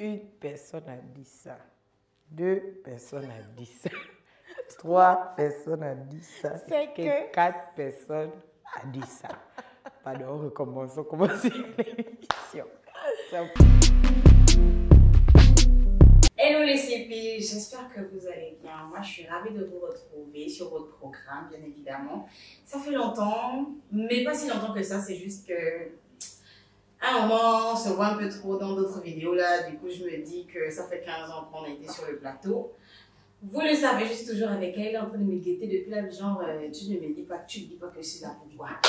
Une personne a dit ça. Deux personnes ont dit ça. Trois personnes ont dit ça. C'est que... Quatre personnes ont dit ça. Pardon, recommençons. Commençons l'émission. Hello les CP, j'espère que vous allez bien. Moi, je suis ravie de vous retrouver sur votre programme, bien évidemment. Ça fait longtemps, mais pas si longtemps que ça. C'est juste que à un moment, on se voit un peu trop dans d'autres vidéos là. Du coup, je me dis que ça fait 15 ans qu'on a été sur le plateau. Vous le savez, je suis toujours avec elle, en train de me guetter depuis là, genre, tu ne me dis pas, tu ne dis pas que je suis là pour voir.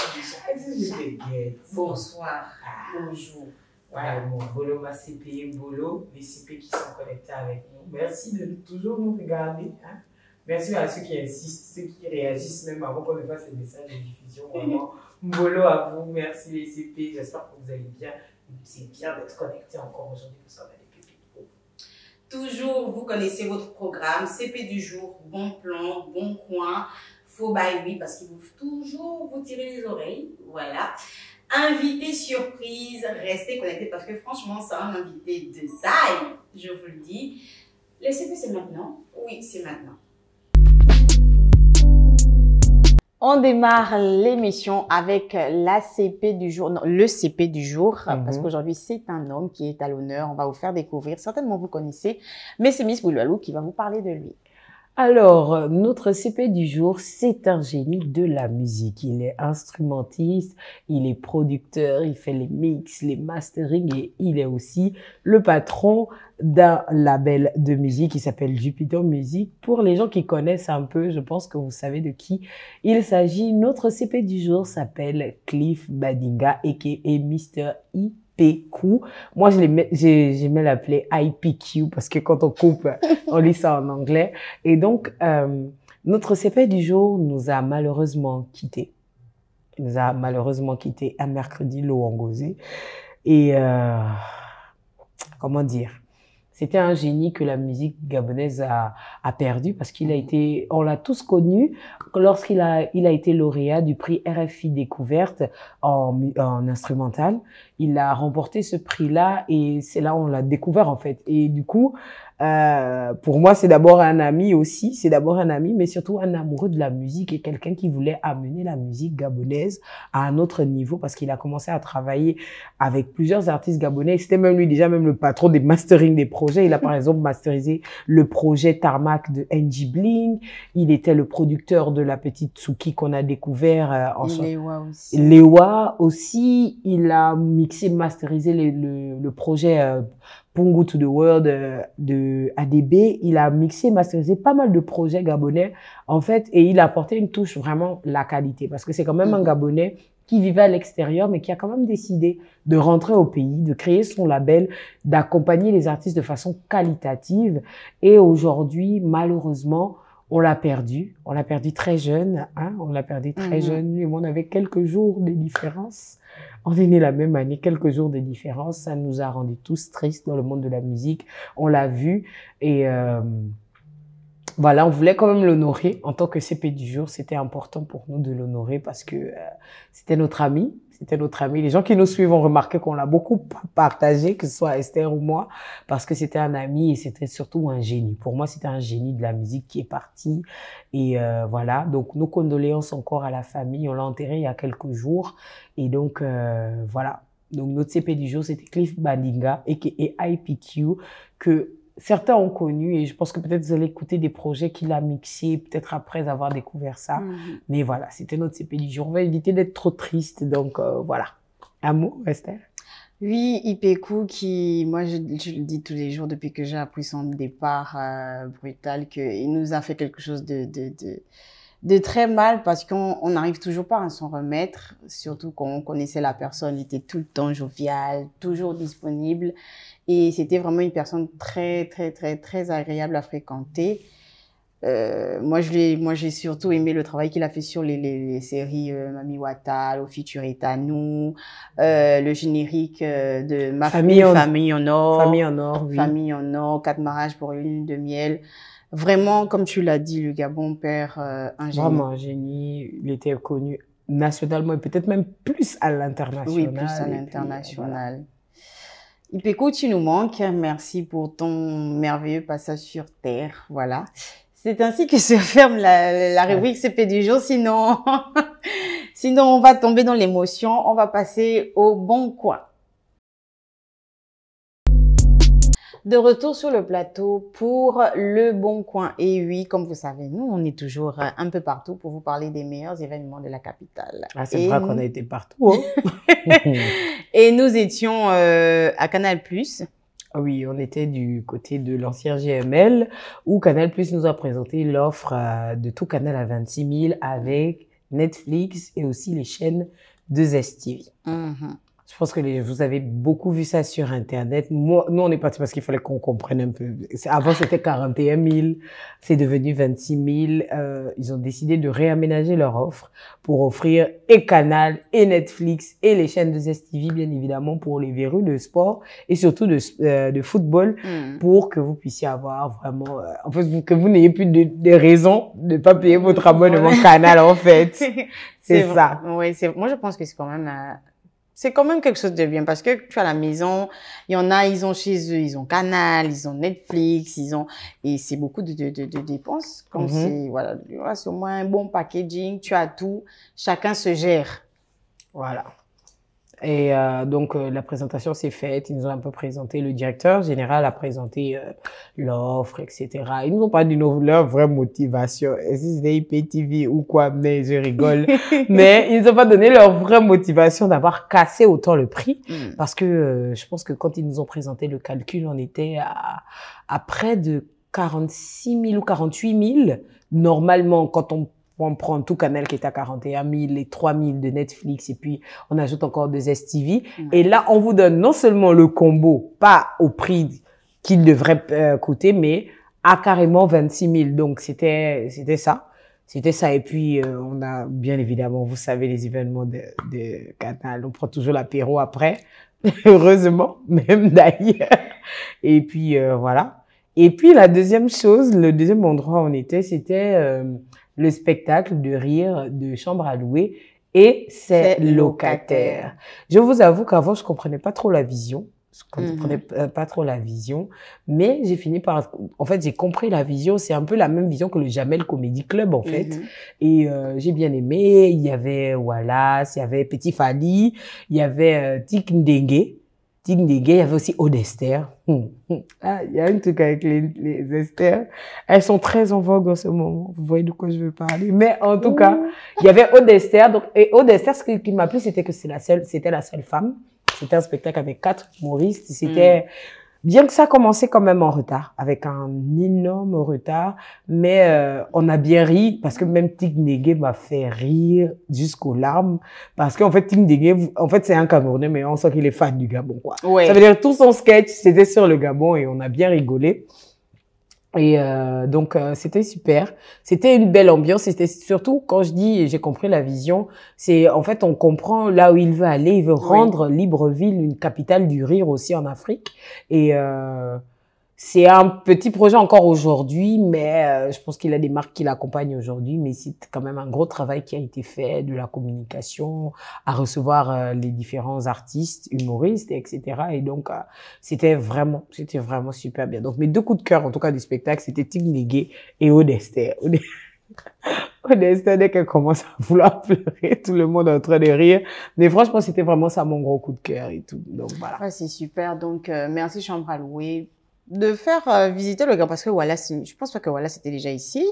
Bonsoir, bonjour. Voilà, mon Bolo, ma CP, Bolo, les CP qui sont connectés avec nous. Merci de toujours nous regarder. Hein? Merci à ceux qui insistent, ceux qui réagissent même avant qu'on ne fasse les messages de diffusion. Vraiment, Bolo à vous, merci les CP, j'espère que vous allez bien. C'est bien d'être connectés encore aujourd'hui parce qu'on a des pépites. Toujours, vous connaissez votre programme, CP du jour, bon plan, bon coin, faux bail, oui, parce qu'il vous toujours vous tirer les oreilles, voilà. Invité surprise, restez connectés parce que franchement, c'est un invité de taille, je vous le dis. Le CP, c'est maintenant? Oui, c'est maintenant. On démarre l'émission avec la CP du jour, non, le CP du jour, parce qu'aujourd'hui, c'est un homme qui est à l'honneur. On va vous faire découvrir, certainement vous connaissez, mais c'est Miss Bouloualou qui va vous parler de lui. Alors, notre CP du jour, c'est un génie de la musique. Il est instrumentiste, il est producteur, il fait les mix, les mastering et il est aussi le patron d'un label de musique qui s'appelle Jupiter Music. Pour les gens qui connaissent un peu, je pense que vous savez de qui il s'agit. Notre CP du jour s'appelle Cliff Badinga, a.k.a. Mr. IPQ. Moi, j'aimais l'appeler IPQ parce que quand on coupe, on lit ça en anglais. Et donc, notre CP du jour nous a malheureusement quittés. Il nous a malheureusement quittés un mercredi, Loangosé. Et comment dire? C'était un génie que la musique gabonaise a perdu parce qu'il a été, on l'a tous connu lorsqu'il a été lauréat du prix RFI Découverte en instrumental. Il a remporté ce prix-là et c'est là où on l'a découvert en fait. Et du coup, pour moi, c'est d'abord un ami aussi, c'est d'abord un ami, mais surtout un amoureux de la musique et quelqu'un qui voulait amener la musique gabonaise à un autre niveau parce qu'il a commencé à travailler avec plusieurs artistes gabonais. C'était même lui déjà même le patron des mastering des projets. Il a par exemple masterisé le projet Tarmac de NG Bling. Il était le producteur de la petite Tsuki qu'on a découvert Lewa aussi. Lewa aussi. Il a mixé, masterisé le projet Pungu to the World de ADB. Il a mixé, masterisé pas mal de projets gabonais, en fait, et il a apporté une touche vraiment la qualité, parce que c'est quand même un Gabonais qui vivait à l'extérieur, mais qui a quand même décidé de rentrer au pays, de créer son label, d'accompagner les artistes de façon qualitative. Et aujourd'hui, malheureusement, on l'a perdu. On l'a perdu très jeune, hein. On l'a perdu très jeune. Lui et moi, on avait quelques jours de différence. On est nés la même année, quelques jours de différence. Ça nous a rendus tous tristes dans le monde de la musique. On l'a vu et voilà, on voulait quand même l'honorer en tant que CP du jour. C'était important pour nous de l'honorer parce que c'était notre ami. C'était notre ami. Les gens qui nous suivent ont remarqué qu'on l'a beaucoup partagé, que ce soit Esther ou moi, parce que c'était un ami et c'était surtout un génie. Pour moi, c'était un génie de la musique qui est parti. Et voilà, donc nos condoléances encore à la famille. On l'a enterré il y a quelques jours. Et donc, voilà. Donc, notre CP du jour, c'était Cliff Badinga, a.k.a. IPQ, que certains ont connu et je pense que peut-être vous allez écouter des projets qu'il a mixés, peut-être après avoir découvert ça. Mais voilà, c'était notre CP du jour. On va éviter d'être trop triste. Donc, voilà. Un mot, Esther? Oui, IPQ qui, moi je le dis tous les jours depuis que j'ai appris son départ brutal, qu'il nous a fait quelque chose de très mal parce qu'on n'arrive toujours pas à s'en remettre, surtout quand on connaissait la personne, il était tout le temps jovial, toujours disponible et c'était vraiment une personne très, très, très, très agréable à fréquenter. Moi, j'ai surtout aimé le travail qu'il a fait sur les séries Mami Wata, Lo Futurita nous, le générique de Ma Famille en Or. Famille en Or, oui. Famille en Or, 4 mariages pour une lune de miel. Vraiment, comme tu l'as dit, le Gabon perd un génie. Vraiment un génie. Il était connu nationalement et peut-être même plus à l'international. Oui, plus à l'international. Ipeco, tu nous manques. Merci pour ton merveilleux passage sur Terre. Voilà. C'est ainsi que se ferme la rubrique CP du jour. Sinon, sinon, on va tomber dans l'émotion. On va passer au bon coin. De retour sur le plateau pour le bon coin. Et oui, comme vous savez, nous, on est toujours un peu partout pour vous parler des meilleurs événements de la capitale. Ah, c'est vrai qu'on a été partout. Hein? Et nous étions à Canal+. Oui, on était du côté de l'ancien GML où Canal+ nous a présenté l'offre de tout canal à 26 000 avec Netflix et aussi les chaînes de ZTV. Je pense que vous avez beaucoup vu ça sur Internet. Nous, on est parti parce qu'il fallait qu'on comprenne un peu. Avant, c'était 41 000. C'est devenu 26 000. Ils ont décidé de réaménager leur offre pour offrir et Canal, et Netflix, et les chaînes de ZTV, bien évidemment, pour les verrues de sport et surtout de football, pour que vous puissiez avoir vraiment, en fait, que vous n'ayez plus de raison de pas payer votre abonnement Canal, en fait. C'est ça. Oui, moi, je pense que c'est quand même quelque chose de bien parce que tu as la maison, il y en a, ils ont chez eux, ils ont Canal, ils ont Netflix, et c'est beaucoup de dépenses. Comme voilà, c'est au moins un bon packaging, tu as tout, chacun se gère. Voilà. Et donc, la présentation s'est faite. Ils nous ont un peu présenté. Le directeur général a présenté l'offre, etc. Ils nous ont pas dit leur vraie motivation. Est-ce que c'était IPTV ou quoi? Mais je rigole. Mais ils nous ont pas donné leur vraie motivation d'avoir cassé autant le prix. Parce que je pense que quand ils nous ont présenté le calcul, on était à près de 46 000 ou 48 000. Normalement, quand on prend tout Canal qui est à 41 000, les 3 000 de Netflix, et puis on ajoute encore des ZTV. Et là, on vous donne non seulement le combo, pas au prix qu'il devrait coûter, mais à carrément 26 000. Donc, c'était ça. C'était ça. Et puis, on a, bien évidemment, vous savez, les événements de Canal. On prend toujours l'apéro après. Heureusement, même d'ailleurs. Et puis, voilà. Et puis, la deuxième chose, le deuxième endroit où on était, c'était le spectacle de rire de Chambre à louer et ses locataires. Je vous avoue qu'avant, je comprenais pas trop la vision. Je comprenais pas trop la vision, mais j'ai fini par, en fait, j'ai compris la vision. C'est un peu la même vision que le Jamel Comedy Club, en fait. Et j'ai bien aimé. Il y avait Wallace, il y avait Petit Fally, il y avait Tik Ndege. Il y avait aussi Aude Esther. Ah, il y a un truc avec les Esther. Elles sont très en vogue en ce moment. Vous voyez de quoi je veux parler. Mais en tout cas, il y avait Aude Esther. Donc, et Aude Esther, ce qui m'a plu, c'était que c'était la seule femme. C'était un spectacle avec 4 humoristes. C'était, bien que ça commençait quand même en retard, avec un énorme retard, mais on a bien ri, parce que même Tik Ndege m'a fait rire jusqu'aux larmes, parce qu'en fait, Tik Ndege, en fait, c'est un Camerounais, mais on sent qu'il est fan du Gabon, quoi. Ouais. Ça veut dire tout son sketch, c'était sur le Gabon, et on a bien rigolé. Et donc, c'était super. C'était une belle ambiance. C'était surtout, quand je dis j'ai compris la vision, c'est en fait, on comprend là où il veut aller. Il veut rendre Libreville une capitale du rire aussi en Afrique. Et c'est un petit projet encore aujourd'hui, mais je pense qu'il a des marques qui l'accompagnent aujourd'hui. Mais c'est quand même un gros travail qui a été fait, de la communication, à recevoir les différents artistes, humoristes, etc. Et donc, c'était vraiment super bien. Donc, mes 2 coups de cœur, en tout cas, du spectacle, c'était Tik Ndege et Aude Esther. Aude Esther, dès qu'elle commence à vouloir pleurer, tout le monde est en train de rire. Mais franchement, c'était vraiment ça mon gros coup de cœur et tout. Donc, voilà. Ouais, c'est super. Donc, merci Chambre à louer de faire visiter le gars, parce que Wallace, je pense pas que Wallace était déjà ici.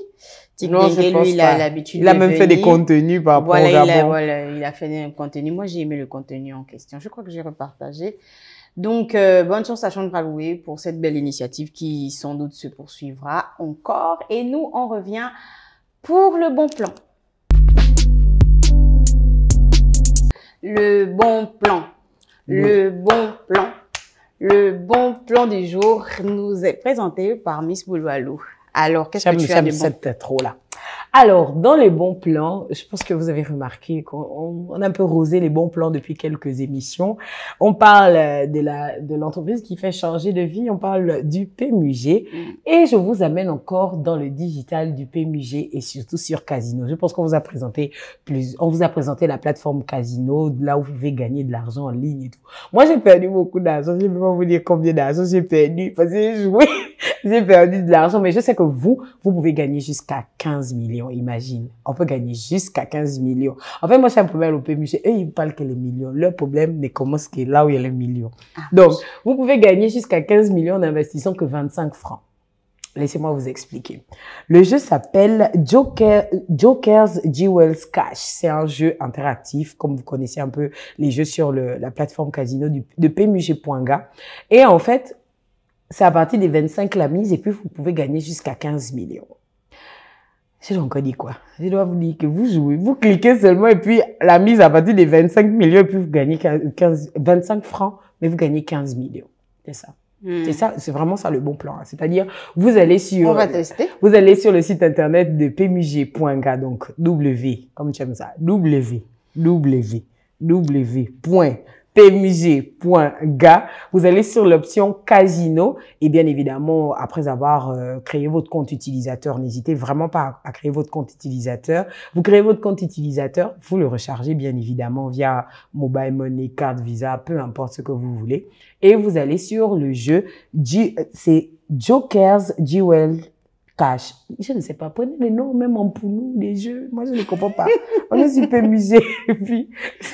Tik Ndege, lui, il a l'habitude de venir. Il a même fait des contenus par rapport au Gabon. Il a fait des contenus. Moi, j'ai aimé le contenu en question. Je crois que j'ai repartagé. Donc, bonne chance à Chambre à louer pour cette belle initiative qui, sans doute, se poursuivra encore. Et nous, on revient pour le bon plan. Le bon plan. Le bon plan. Le bon plan du jour nous est présenté par Miss Bouloualou. Alors, qu'est-ce que tu as de bon? J'aime cette intro là. Alors, dans les bons plans, je pense que vous avez remarqué qu'on a un peu rosé les bons plans depuis quelques émissions. On parle de l'entreprise qui fait changer de vie, on parle du PMUG et je vous amène encore dans le digital du PMUG et surtout sur Casino. Je pense qu'on vous a présenté la plateforme Casino, là où vous pouvez gagner de l'argent en ligne et tout. Moi, j'ai perdu beaucoup d'argent. Je ne vais pas vous dire combien d'argent j'ai perdu parce que j'ai joué. J'ai perdu de l'argent, mais je sais que vous pouvez gagner jusqu'à 15 millions, imagine. On peut gagner jusqu'à 15 millions. En fait, moi, j'ai un problème au PMUG. Eux, ils parlent que les millions. Leur problème ne commence que là où il y a les millions. Donc, vous pouvez gagner jusqu'à 15 millions d'investissement que 25 francs. Laissez-moi vous expliquer. Le jeu s'appelle Joker's Jewels Cash. C'est un jeu interactif, comme vous connaissez un peu les jeux sur la plateforme Casino de PMUG.ga. Et en fait, c'est à partir des 25 la mise et puis vous pouvez gagner jusqu'à 15 millions. Je dois encore dire quoi? Je dois vous dire que vous jouez, vous cliquez seulement et puis la mise à partir des 25 millions et puis vous gagnez 25 francs, mais vous gagnez 15 millions. C'est ça. C'est ça, c'est vraiment ça le bon plan. C'est-à-dire, vous allez sur, on va tester. Vous allez sur le site internet de pmug.ga, donc comme tu aimes ça, www.pmug.ga. Vous allez sur l'option Casino et bien évidemment, après avoir créé votre compte utilisateur, n'hésitez vraiment pas à créer votre compte utilisateur. Vous créez votre compte utilisateur, vous le rechargez bien évidemment via Mobile Money, carte Visa, peu importe ce que vous voulez. Et vous allez sur le jeu, c'est Joker's Jewel Cash. Je ne sais pas, prenez les noms même en pour nous, les jeux. Moi, je ne comprends pas. On est super musée. Et puis,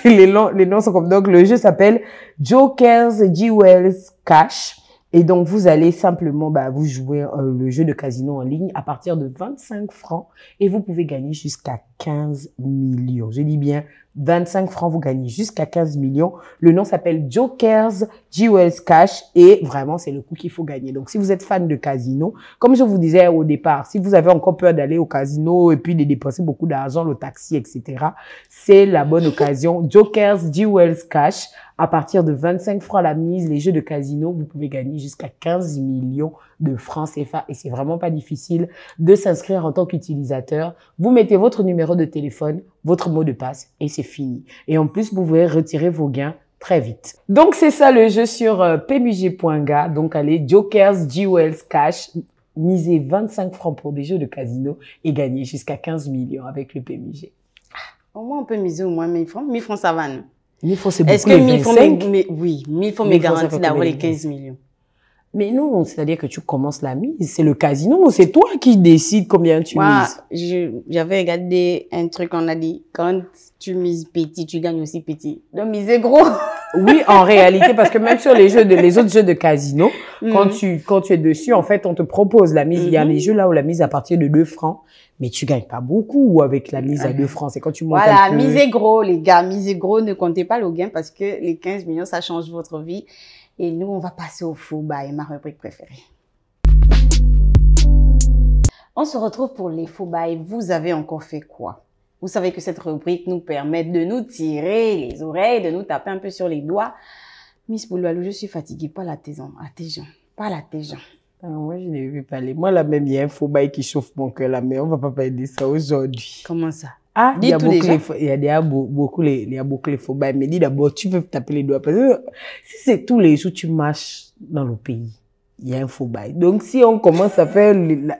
les noms sont comme, donc le jeu s'appelle Joker's Jewels Cash. Et donc, vous allez simplement, vous jouer le jeu de casino en ligne à partir de 25 francs et vous pouvez gagner jusqu'à 15 millions. Je dis bien 25 francs, vous gagnez jusqu'à 15 millions. Le nom s'appelle Joker's Jewels Cash et vraiment, c'est le coup qu'il faut gagner. Donc, si vous êtes fan de casino, comme je vous disais au départ, si vous avez encore peur d'aller au casino et puis de dépenser beaucoup d'argent, le taxi, etc., c'est la bonne occasion. Joker's Jewels Cash. À partir de 25 francs la mise, les jeux de casino, vous pouvez gagner jusqu'à 15 millions de francs CFA et c'est vraiment pas difficile de s'inscrire en tant qu'utilisateur. Vous mettez votre numéro de téléphone, votre mot de passe et c'est fini. Et en plus, vous pouvez retirer vos gains très vite. Donc, c'est ça le jeu sur pmug.ga. Donc, allez, Joker's Jewels Cash, misez 25 francs pour des jeux de casino et gagnez jusqu'à 15 millions avec le PMUG. Au moins, on peut miser au moins 1000 francs. 1000 francs, ça va, non? 1000 francs, c'est beaucoup. Est-ce que 1000 francs, oui, 1000 francs me garantit d'avoir les 15 millions? Mais non, c'est-à-dire que tu commences la mise. C'est le casino, c'est toi qui décides combien tu mises. J'avais regardé un truc, on a dit, quand tu mises petit, tu gagnes aussi petit. Donc, miser gros. Oui, en réalité, parce que même sur les autres jeux de casino, quand tu es dessus, en fait, on te propose la mise. Il y a les jeux là où la mise à partir de 2 francs. Mais tu gagnes pas beaucoup avec la mise à 2 francs. C'est quand tu montes un peu. Misez gros, les gars. Misez gros, ne comptez pas le gain parce que les 15 millions, ça change votre vie. Et nous, on va passer au faux bail, ma rubrique préférée. On se retrouve pour les faux bails. Vous avez encore fait quoi? Vous savez que cette rubrique nous permet de nous tirer les oreilles, de nous taper un peu sur les doigts. Miss Bouloualou, je suis fatiguée. Pas la tes gens. Pas la tes gens. Ah, moi, je n'ai vu parler. Moi, là même, il y a un faux bail qui chauffe mon cœur, là, mais on va pas parler de ça aujourd'hui. Comment ça? Ah, il y a beaucoup les faux bails. Mais dis d'abord, tu peux taper les doigts. Parce que si c'est tous les jours, tu marches dans le pays, il y a un faux bail. Donc, si on commence à faire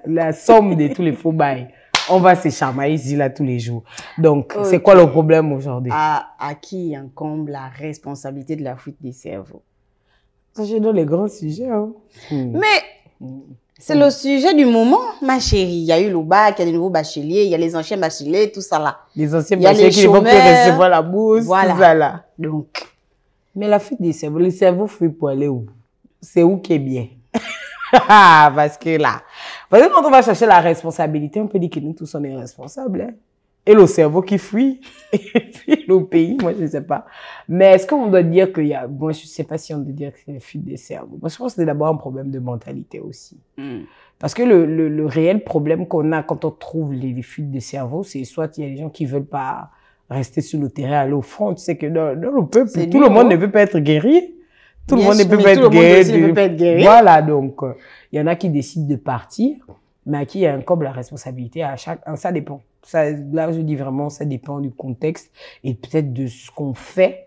la somme de tous les faux bails, on va se chamailler ici, là, tous les jours. Donc, c'est quoi le problème aujourd'hui? À qui incombe la responsabilité de la fuite des cerveaux? C'est dans les grands sujets, hein. Mais, c'est le sujet du moment, ma chérie. Il y a eu le bac, il y a des nouveaux bacheliers, il y a les anciens bacheliers, tout ça là. Les anciens bacheliers qui ne vont plus recevoir la bourse, voilà. Tout ça là. Donc. Mais la fuite des cerveaux, les cerveaux fuient pour aller où? C'est où qui est bien? Parce que quand on va chercher la responsabilité, on peut dire que nous tous on est responsables, hein? Et le cerveau qui fuit, et puis le pays, moi je ne sais pas. Mais est-ce qu'on doit dire qu'il y a, moi je ne sais pas si on doit dire que c'est une fuite des cerveaux. Moi je pense que c'est d'abord un problème de mentalité aussi. Parce que le réel problème qu'on a quand on trouve les fuites des cerveaux, c'est soit il y a des gens qui ne veulent pas rester sur le terrain, aller au front. Tu sais que dans le peuple, tout le monde ne veut pas être guerrier. Tout le monde ne peut pas être guerrier. Voilà, donc il y en a qui décident de partir. mais à qui incombe la responsabilité à chaque, ça dépend. Ça, là, je dis vraiment, ça dépend du contexte et peut-être de ce qu'on fait,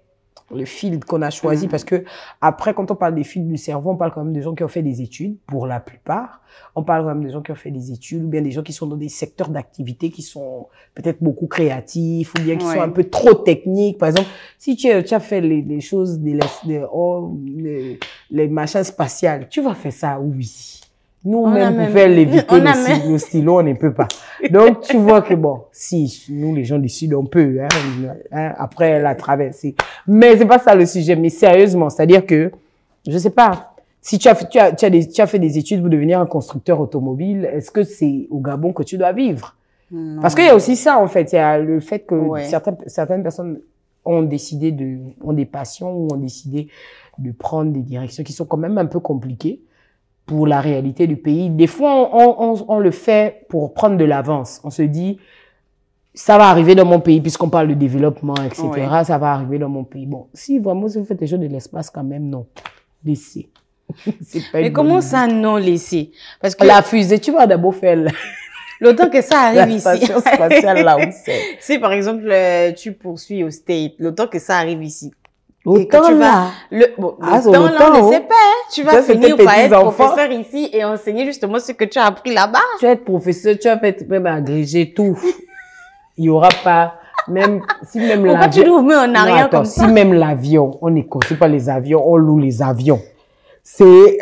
le field qu'on a choisi, parce que après, quand on parle des fields du cerveau, on parle quand même de gens qui ont fait des études, pour la plupart. On parle quand même de gens qui ont fait des études, ou bien des gens qui sont dans des secteurs d'activité qui sont peut-être beaucoup créatifs, ou bien qui sont un peu trop techniques. Par exemple, si tu as fait les choses, les machins spatials, tu vas faire ça où ici? Nous-mêmes, pour faire l'éviter le stylo, on ne peut pas. Donc, tu vois que bon, si, nous, les gens du Sud, on peut, après la traversée. Mais c'est pas ça le sujet, mais sérieusement, c'est-à-dire que, je sais pas, si tu as fait des études pour devenir un constructeur automobile, est-ce que c'est au Gabon que tu dois vivre? Non. Parce qu'il y a aussi ça, en fait. Il y a le fait que certaines personnes ont des passions ou ont décidé de prendre des directions qui sont quand même un peu compliquées pour la réalité du pays. Des fois, on le fait pour prendre de l'avance. On se dit, ça va arriver dans mon pays, puisqu'on parle de développement, etc. Ça va arriver dans mon pays. Bon, si vraiment, si vous faites des choses de l'espace, quand même, non. Laissez. Mais comment ça, non laisser? Parce que la fusée, tu vas d'abord faire le temps que ça arrive ici. La station spatiale, là où c'est. Si, par exemple, tu poursuis au State, le temps que ça arrive ici. Autant tu là. Le temps là, on ne sait pas, hein. Tu vas finir par être professeur ici et enseigner justement ce que tu as appris là-bas. Tu vas être professeur, tu vas être même agrégé, tout. Il y aura pas, même, si même l'avion. Pourquoi tu nous mets en arrière comme ça? Si même l'avion, on ne construit pas les avions, on loue les avions. C'est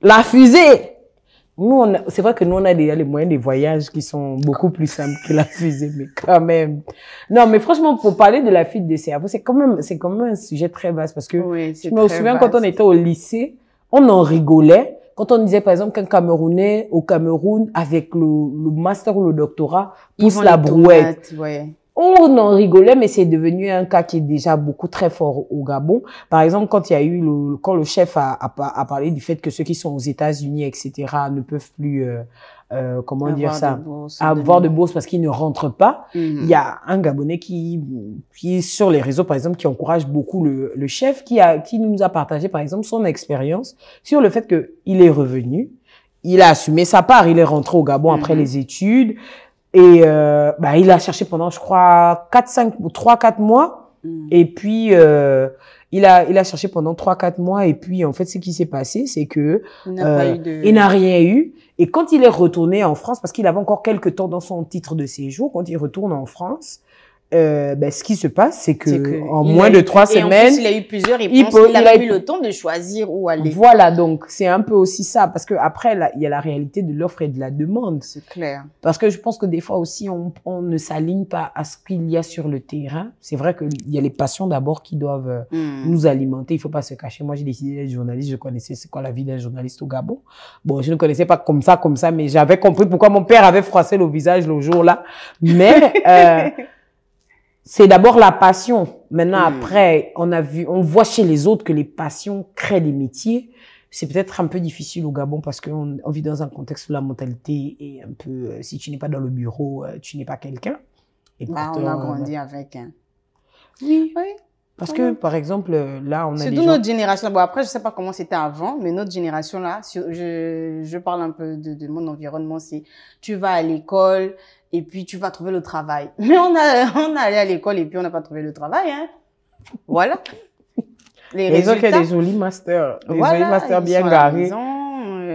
la fusée. Nous, c'est vrai que nous, on a déjà les moyens des voyages qui sont beaucoup plus simples que la fusée, mais quand même. Non, mais franchement, pour parler de la fuite des cerveaux, c'est quand même un sujet très vaste parce que je me souviens quand on était au lycée, on en rigolait. Quand on disait, par exemple, qu'un Camerounais au Cameroun, avec le master ou le doctorat, pousse la brouette. On en rigolait, mais c'est devenu un cas qui est déjà beaucoup très fort au Gabon. Par exemple, quand il y a eu quand le chef a parlé du fait que ceux qui sont aux États-Unis, etc., ne peuvent plus, avoir de bourse parce qu'ils ne rentrent pas. Il y a un Gabonais qui est sur les réseaux, par exemple, qui encourage beaucoup le chef, qui nous a partagé, par exemple, son expérience sur le fait que il est revenu, il a assumé sa part, il est rentré au Gabon après les études. Et il a cherché pendant, je crois, 3-4 mois. Et puis il a cherché pendant 3-4 mois. Et puis en fait, ce qui s'est passé, c'est que il n'a rien eu. Et quand il est retourné en France, parce qu'il avait encore quelques temps dans son titre de séjour, quand il retourne en France, ce qui se passe, c'est que en moins de 3 semaines, en plus, il a eu plusieurs réponses. Il a eu le temps de choisir où aller. Voilà, donc c'est un peu aussi ça, parce que après, il y a la réalité de l'offre et de la demande. C'est clair. Parce que je pense que des fois aussi, on ne s'aligne pas à ce qu'il y a sur le terrain. C'est vrai qu'il y a les passions d'abord qui doivent nous alimenter. Il faut pas se cacher. Moi, j'ai décidé d'être journaliste. Je connaissais c'est quoi la vie d'un journaliste au Gabon. Bon, je ne connaissais pas comme ça, mais j'avais compris pourquoi mon père avait froissé le visage le jour-là. Mais c'est d'abord la passion. Maintenant, après, on voit chez les autres que les passions créent des métiers. C'est peut-être un peu difficile au Gabon parce qu'on vit dans un contexte où la mentalité est un peu, si tu n'es pas dans le bureau, tu n'es pas quelqu'un. Et pourtant, on a grandi avec. Oui. Parce que, par exemple, là, on a surtout notre génération. Bon, après, je sais pas comment c'était avant, mais notre génération là, je parle un peu de mon environnement, c'est tu vas à l'école et puis tu vas trouver le travail. Mais on allé à l'école et puis on n'a pas trouvé le travail, hein. Voilà. Ils ont fait des jolis masters. Des jolis masters bien garés.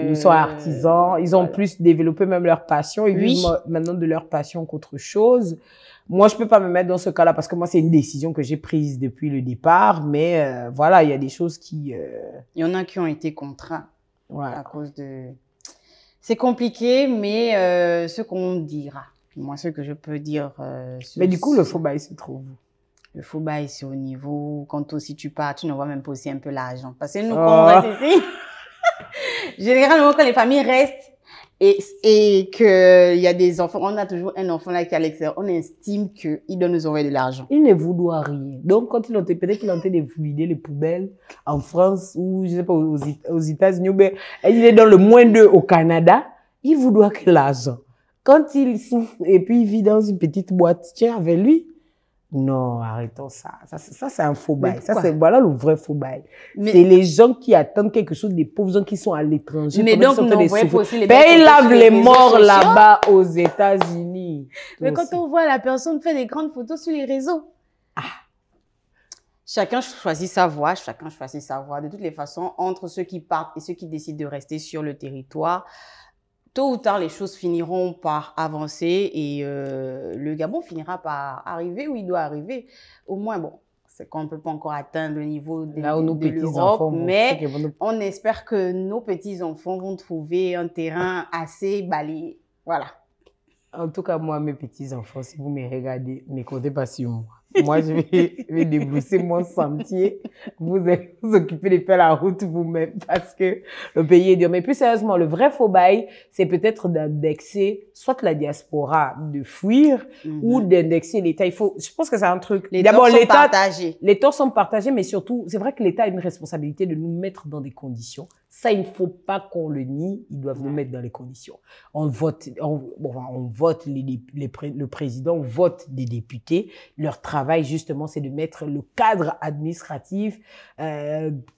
Ils sont artisans. Ils ont plus développé même leur passion. Ils vivent maintenant de leur passion qu'autre chose. Moi, je peux pas me mettre dans ce cas-là parce que moi, c'est une décision que j'ai prise depuis le départ. Mais voilà, il y a des choses qui... Il y en a qui ont été contraints à cause de... C'est compliqué, mais ce qu'on dira. Moi, ce que je peux dire... mais du coup, le faux bail se trouve. Le faux bail, c'est au niveau... Quand aussi tu pars, tu ne vois même pas aussi un peu l'argent. Parce que nous, quand on reste ici... Généralement, quand les familles restent et que il y a des enfants, on a toujours un enfant là qui est à l'extérieur, on estime qu'il doit nous envoyer de l'argent. Il ne vous doit rien. Donc, quand peut-être qu'il est en train de vider les poubelles en France ou, je sais pas, aux États-Unis, il est dans le -2 au Canada, il vous doit que l'argent. Quand il souffre et puis il vit dans une petite boîte, tiens, avec lui. Non, arrêtons ça. Ça c'est un faux bail. pourquoi? Voilà le vrai faux bail. Mais- C'est les gens qui attendent quelque chose, des pauvres gens qui sont à l'étranger. Mais pendant donc, qu'ils sont en train non, de vous voyez souffrir. aussi les Ben, mecs ils qui sont lavent sur les les réseaux morts sociaux. là-bas aux États-Unis. Mais Toi quand aussi. on voit la personne faire des grandes photos sur les réseaux, chacun choisit sa voie, chacun choisit sa voie. De toutes les façons, entre ceux qui partent et ceux qui décident de rester sur le territoire, tôt ou tard, les choses finiront par avancer et le Gabon finira par arriver où il doit arriver. Au moins, bon, c'est qu'on ne peut pas encore atteindre le niveau Là où nos de petits-enfants l'Europe, vont. mais c'est qu'ils vont nous- on espère que nos petits-enfants vont trouver un terrain assez balayé. Voilà. En tout cas, moi, mes petits-enfants, si vous me regardez, ne comptez pas sur moi. Moi, je vais débrousser mon sentier. Vous allez vous occuper de faire la route vous-même parce que le pays est dur. Mais plus sérieusement, le vrai faux bail, c'est peut-être d'indexer soit la diaspora, de fuir, ou d'indexer l'État. Je pense que c'est un truc. Les D'abord, torts sont l'État, partagés. les torts sont partagés, mais surtout, c'est vrai que l'État a une responsabilité de nous mettre dans des conditions. Ça, il ne faut pas qu'on le nie. Ils doivent nous mettre dans les conditions. On vote, on vote le président, on vote des députés. Leur travail, justement, c'est de mettre le cadre administratif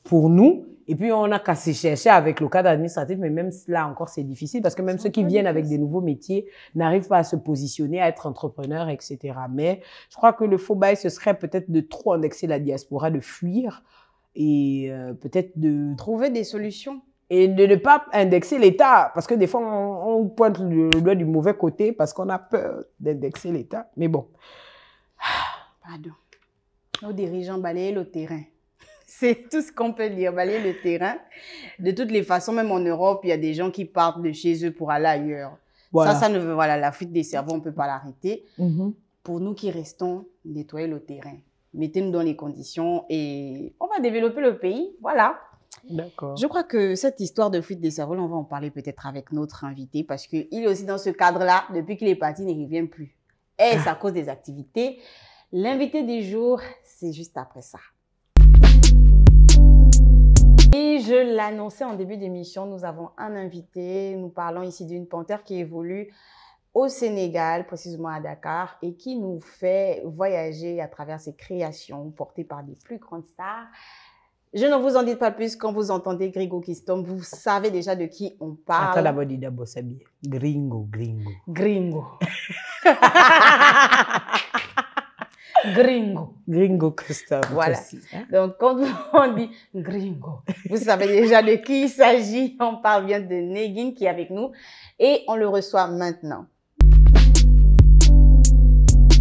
pour nous. Et puis, on n'a qu'à se chercher avec le cadre administratif. Mais même là encore, c'est difficile parce que même ceux qui viennent avec des nouveaux métiers n'arrivent pas à se positionner, à être entrepreneurs, etc. Mais je crois que le faux bail, ce serait peut-être de trop indexer la diaspora, de fuir et peut-être de Trouver des solutions. et de ne pas indexer l'État parce que des fois on pointe le doigt du mauvais côté parce qu'on a peur d'indexer l'État. Mais bon, Pardon. Nos dirigeants balayent le terrain. C'est tout ce qu'on peut dire, balayer le terrain. De toutes les façons, même en Europe, il y a des gens qui partent de chez eux pour aller ailleurs. voilà. Ça ne veut, voilà, la fuite des cerveaux, on ne peut pas l'arrêter. Pour nous qui restons, nettoyer le terrain. Mettez-nous dans les conditions et on va développer le pays. Voilà. D'accord. Je crois que cette histoire de fuite des cerveaux, on va en parler peut-être avec notre invité parce qu'il est aussi dans ce cadre-là. Depuis qu'il est parti, il ne revient plus. Et c'est à cause des activités. L'invité du jour, c'est juste après ça. Et je l'annonçais en début d'émission, nous avons un invité. Nous parlons ici d'une panthère qui évolue au Sénégal, précisément à Dakar, et qui nous fait voyager à travers ses créations portées par des plus grandes stars. Je ne vous en dis pas plus. Quand vous entendez Gringo Kistom, vous savez déjà de qui on parle. Attends d'abord dit d'abord ça bien. Gringo. Gringo. Gringo. Gringo Christophe. Voilà. Aussi, hein? Donc, quand on dit Gringo, vous savez déjà de qui il s'agit. On parle bien de Negin qui est avec nous et on le reçoit maintenant.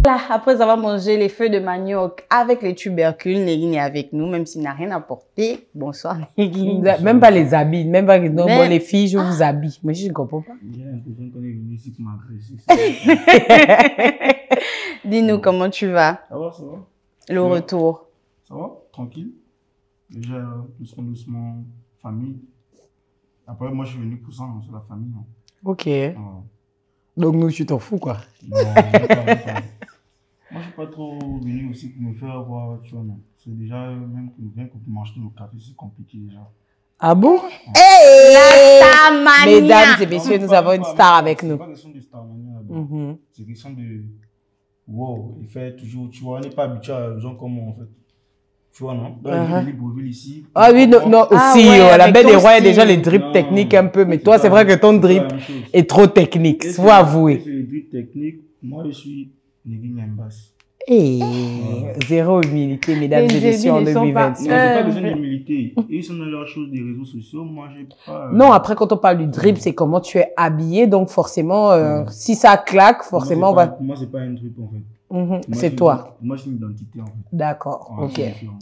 Voilà, après avoir mangé les feuilles de manioc avec les tubercules, Negin est avec nous, même s'il n'a rien apporté. Bonsoir, Negin. Même pas les habits, même pas non, Mais- bon, les filles, je vous habille. Mais je ne comprends pas. J'ai l'impression qu'on est venu ici pour m'agresser. Dis-nous comment tu vas, Ça va, ça va? le Ouais. retour. Ça va? Tranquille? Déjà, doucement, famille. Après, moi, je suis venu pour ça, hein, c'est la famille. Hein. Ok. Ouais. Donc nous, tu t'en fous, quoi. Non, même pas. Moi, je suis pas trop venu aussi pour me faire voir, tu vois, non. C'est déjà, même rien que pour manger nos cafés, c'est compliqué déjà. Ah bon? La Tamania. Mesdames et messieurs, nous avons une star avec nous. C'est pas question de star, là-bas. C'est question de. Wow, il fait toujours, tu vois, on n'est pas habitué à des gens comme moi, en fait. Tu vois, non? Dans les Libreville ici. Ah oui, non, non Ah aussi, ouais, la avec Baie des ton Rois, il y a déjà style. les drips Non, techniques un peu, mais c'est toi, pas- c'est vrai que ton c'est pas drip la même chose. est trop technique, Et faut avouer. C'est le drip technique. Moi, je suis Negin Mbas. Et zéro humilité, mesdames Les et messieurs, en élus ne sont pas- 2026. Non, j'ai pas besoin d'humilité. Ils sont dans leurs choses des réseaux sociaux. Moi, j'ai pas. Non, après, quand on parle du drip, c'est comment tu es habillé. Donc, forcément, si ça claque, forcément, on va... Moi, c'est pas un drip, en fait. Mhm, Moi, c'est toi. Moi, c'est une identité, en fait. D'accord, Ouais, ok. c'est différent.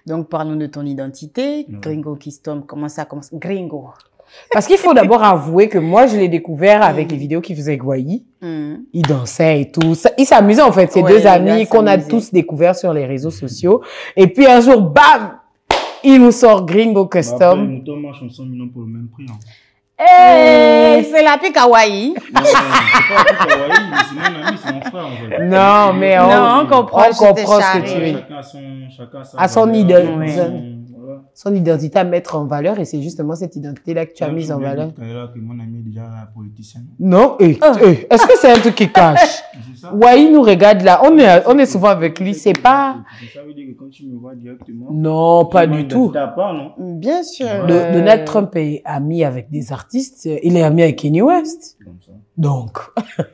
Donc, parlons de ton identité. Ouais. Gringo Kistom, comment ça commence? Gringo. Parce qu'il faut d'abord avouer que moi, je l'ai découvert avec les vidéos qu'il faisait avec Guayi. Il dansait et tout. Il s'amusait, en fait. Ces Ouais, deux les gars amis qu'on a s'amusaient. tous découverts sur les réseaux sociaux. Et puis, un jour, bam! Il nous sort Gringo Après, Custom. nous deux marchons ensemble, mais non pour le même prix. Hein. Hey, c'est la pique Hawaii. Non, c'est pas un truc kawaii, mais c'est mon ami, c'est mon frère, en fait. Non, mais Non, on comprend, on comprend ce j'étais que tu veux dire. Chacun a son À son valeur, idole. chacun Ouais. son- voilà. son identité à mettre en valeur et c'est justement cette identité-là que tu as mise en valeur. Que mon ami est déjà politicien. Non, est-ce que c'est un truc qui cache? Ouais, il nous regarde là, on est souvent avec lui, c'est pas... Ça veut dire que quand tu me vois directement... Non, pas du tout. Non? Bien sûr. Donald Trump est ami avec des artistes, il est ami avec Kanye West. Comme ça. Donc,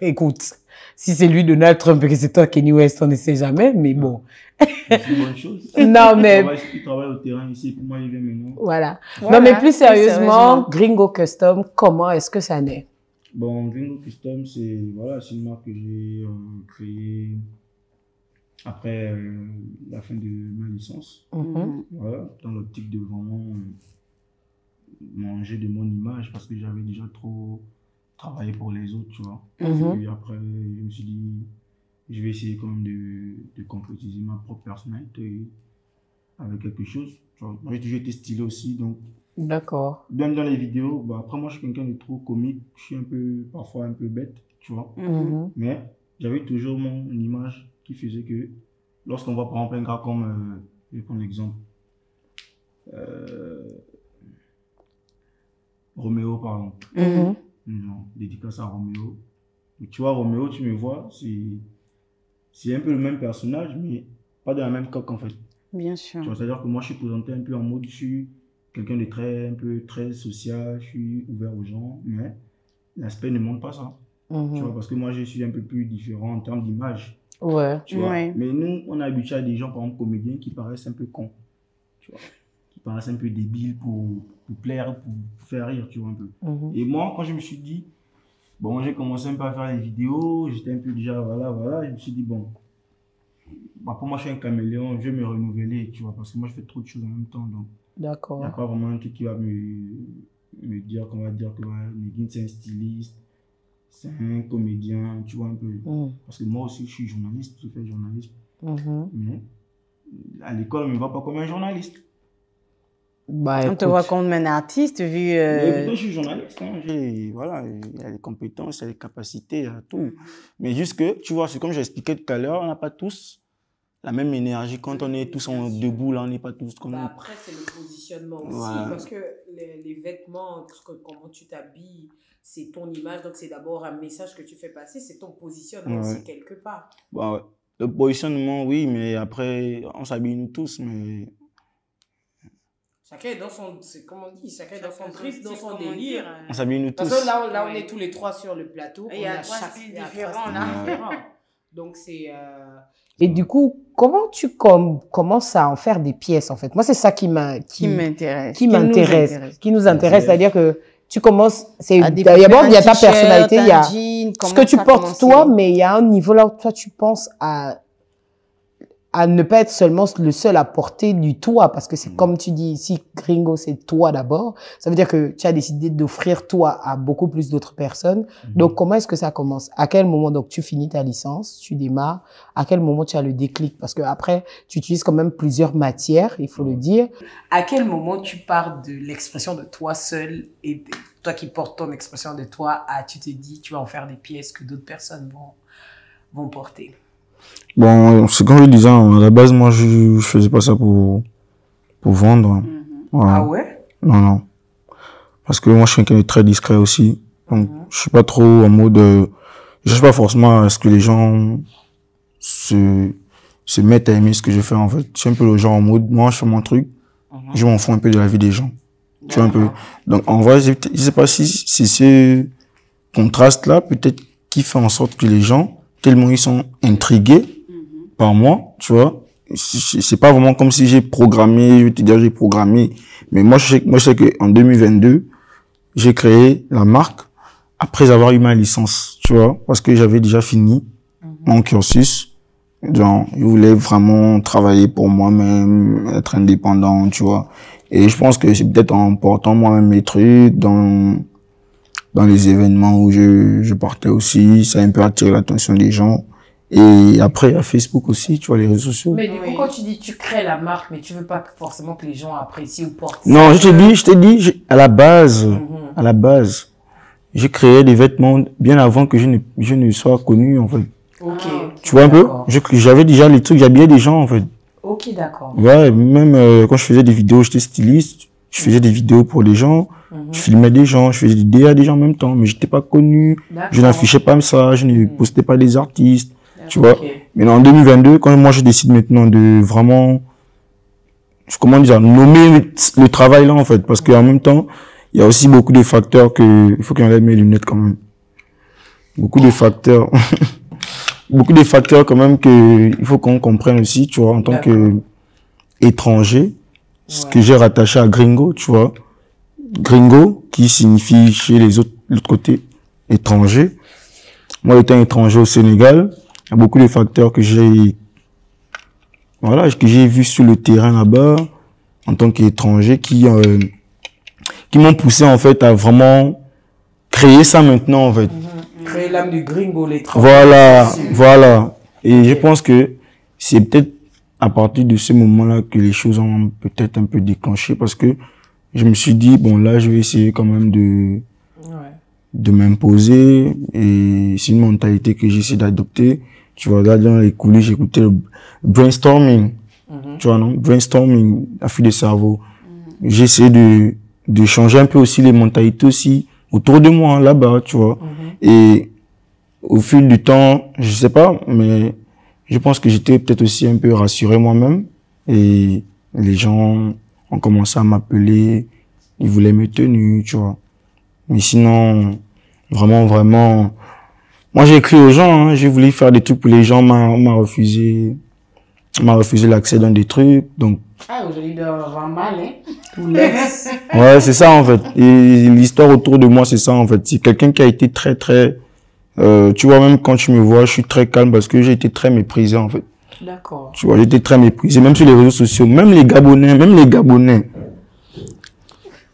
écoute, si c'est lui Donald Trump et que c'est toi Kanye West, on ne sait jamais, mais bon. C'est une bonne chose. Non, mais... Il travaille au terrain ici, pour moi, il vient maintenant. Voilà. Non, mais plus sérieusement, Gringo Custom, comment est-ce que ça naît? Bon, Gringo Custom, c'est une marque que j'ai créée après la fin de ma licence. Voilà, dans l'optique de vraiment manger de mon image parce que j'avais déjà trop travaillé pour les autres, tu vois. Et après, je me suis dit, je vais essayer quand même de concrétiser ma propre personnalité avec quelque chose. Tu vois. Moi, j'ai toujours été stylé aussi, donc. D'accord. Même dans les vidéos, bah, après, moi, je suis quelqu'un de trop comique. Je suis parfois un peu bête, tu vois. Mais j'avais toujours mon image qui faisait que lorsqu'on voit par exemple un gars comme, je vais prendre l'exemple, Roméo, par exemple. Non, dédicace à Roméo. Tu vois, Roméo, tu me vois, c'est un peu le même personnage, mais pas de la même coque en fait. Bien sûr. C'est-à-dire que moi, je suis présenté un peu en mode, je suis quelqu'un de très social, je suis ouvert aux gens, mais l'aspect ne montre pas ça. Tu vois, parce que moi, je suis un peu plus différent en termes d'image. Ouais. Tu vois. Mais nous, on est habitué à des gens, par exemple, comédiens, qui paraissent un peu cons. Tu vois. Qui paraissent un peu débiles pour plaire, pour faire rire, tu vois, un peu. Et moi, quand je me suis dit, bon, j'ai commencé un peu à faire les vidéos, j'étais un peu déjà, voilà, je me suis dit, bon, bah, pour moi, je suis un caméléon, je vais me renouveler, tu vois, parce que moi, je fais trop de choses en même temps, donc. D'accord. Il n'y a pas vraiment un truc qui va me dire qu'on va dire que Negin, c'est un styliste, c'est un comédien, tu vois, un peu. Parce que moi aussi, je suis journaliste, je fais journalisme. Mais à l'école, on ne me voit pas comme un journaliste. Bah, on te voit comme un artiste, vu... Mais je suis journaliste, hein. Voilà, il y a les compétences, il y a les capacités, il y a tout. Mais juste que, tu vois, c'est comme j'expliquais tout à l'heure, on n'a pas tous la même énergie. Quand on est tous debout, là, on n'est pas tous comme... Bah après, c'est le positionnement aussi, parce que les vêtements, comment tu t'habilles, c'est ton image, donc c'est d'abord un message que tu fais passer, c'est ton positionnement aussi quelque part. Bah ouais. Le positionnement, oui, mais après, on s'habille nous tous, mais... Chacun est dans son, c'est comme on dit, chacun est dans son trip, dans son délire. On s'habille nous tous. Parce que là, on est tous les trois sur le plateau. Il y a trois styles différents, là. Donc, c'est... Et du coup, comment tu commences à en faire des pièces, en fait? Moi, c'est ça qui m'intéresse. Qui nous intéresse. C'est-à-dire que tu commences... D'abord, il y a ta personnalité, il y a ce que tu portes toi, mais il y a un niveau là où toi, tu penses à ne pas être seulement le seul à porter du toi, parce que c'est comme tu dis ici, Gringo, c'est toi d'abord. Ça veut dire que tu as décidé d'offrir toi à beaucoup plus d'autres personnes. Donc, comment est-ce que ça commence? À quel moment, donc, tu finis ta licence, tu démarres? À quel moment tu as le déclic? Parce que après, tu utilises quand même plusieurs matières, il faut le dire. À quel moment tu pars de l'expression de toi seul et toi qui portes ton expression de toi à, tu te dis, tu vas en faire des pièces que d'autres personnes vont porter? Bon, c'est comme je disais, à la base, moi, je faisais pas ça pour vendre. Voilà. Ah ouais? Non. Parce que moi, je suis quelqu'un de très discret aussi. Donc, je suis pas trop en mode, je cherche pas forcément à ce que les gens se mettent à aimer ce que je fais, en fait. Je suis un peu le genre en mode, moi, je fais mon truc, je m'en fous un peu de la vie des gens. Tu vois un peu. Donc, en vrai, je sais pas si c'est ce contraste-là, peut-être, qui fait en sorte que les gens, tellement ils sont intrigués par moi, tu vois. C'est pas vraiment comme si j'ai programmé, je vais te dire j'ai programmé. Mais moi, je sais qu'en 2022, j'ai créé la marque après avoir eu ma licence, tu vois. Parce que j'avais déjà fini mon cursus. Donc, je voulais vraiment travailler pour moi-même, être indépendant, tu vois. Et je pense que c'est peut-être en portant moi-même mes trucs dans les événements où je partais aussi, ça a un peu attiré l'attention des gens. Et après, il y a Facebook aussi, tu vois, les réseaux sociaux. Mais du coup, quand tu dis tu crées la marque, mais tu veux pas forcément que les gens apprécient ou portent ça. Non, je t'ai dit, à la base, j'ai créé des vêtements bien avant que je ne sois connu, en fait. Ok. Tu vois un peu? J'avais déjà les trucs, j'habillais des gens, en fait. Ok, d'accord. Ouais, même quand je faisais des vidéos, j'étais styliste. Je faisais des vidéos pour les gens. Je filmais des gens, je faisais des DA des gens en même temps, mais j'étais pas connu. Je n'affichais pas ça, je ne postais pas des artistes. Tu vois. Mais en 2022, quand moi je décide maintenant de vraiment, comment dire, nommer le travail là en fait, parce qu'en même temps, il y a aussi beaucoup de facteurs que il faut qu'on enlève mes lunettes quand même. Beaucoup de facteurs, beaucoup de facteurs quand même que il faut qu'on comprenne aussi, tu vois, en tant que étranger, ce que j'ai rattaché à gringo, tu vois. Gringo, qui signifie chez les autres, l'autre côté, étranger. Moi, étant étranger au Sénégal, il y a beaucoup de facteurs que j'ai, voilà, que j'ai vu sur le terrain là-bas, en tant qu'étranger, qui m'ont poussé, en fait, à vraiment créer ça maintenant, en fait. Créer l'âme du gringo, l'étranger. Voilà. Et je pense que c'est peut-être à partir de ce moment-là que les choses ont peut-être un peu déclenché, parce que je me suis dit, bon, là, je vais essayer quand même de m'imposer, et c'est une mentalité que j'essaie d'adopter. Tu vois, là, dans les coulisses, j'écoutais le brainstorming. Tu vois, non? Brainstorming, à fuite de cerveau. J'essaie de changer un peu aussi les mentalités aussi autour de moi, là-bas, tu vois. Et au fil du temps, je sais pas, mais je pense que j'étais peut-être aussi un peu rassuré moi-même, et les gens ont commencé à m'appeler, ils voulaient me tenir, tu vois. Mais sinon, vraiment, moi j'ai écrit aux gens, hein, j'ai voulu faire des trucs pour les gens, on m'a refusé l'accès dans des trucs, donc. Ah, aujourd'hui, il doit avoir mal, hein. Ouais, c'est ça, en fait. Et l'histoire autour de moi, c'est ça, en fait. C'est quelqu'un qui a été très, tu vois, même quand tu me vois, je suis très calme parce que j'ai été très méprisé, en fait. D'accord. Tu vois, j'ai été très méprisé, même sur les réseaux sociaux, même les Gabonais.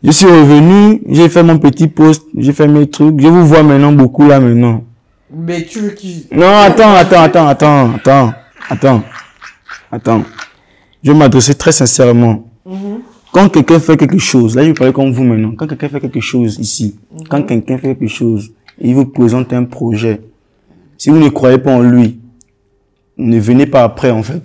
Je suis revenu, j'ai fait mon petit post, j'ai fait mes trucs, je vous vois maintenant beaucoup là, maintenant. Mais tu veux qui? Non, attends. Je vais m'adresser très sincèrement. Quand quelqu'un fait quelque chose, là je vais parler comme vous maintenant, quand quelqu'un fait quelque chose ici, quand quelqu'un fait quelque chose, et il vous présente un projet, si vous ne croyez pas en lui, ne venez pas après en fait.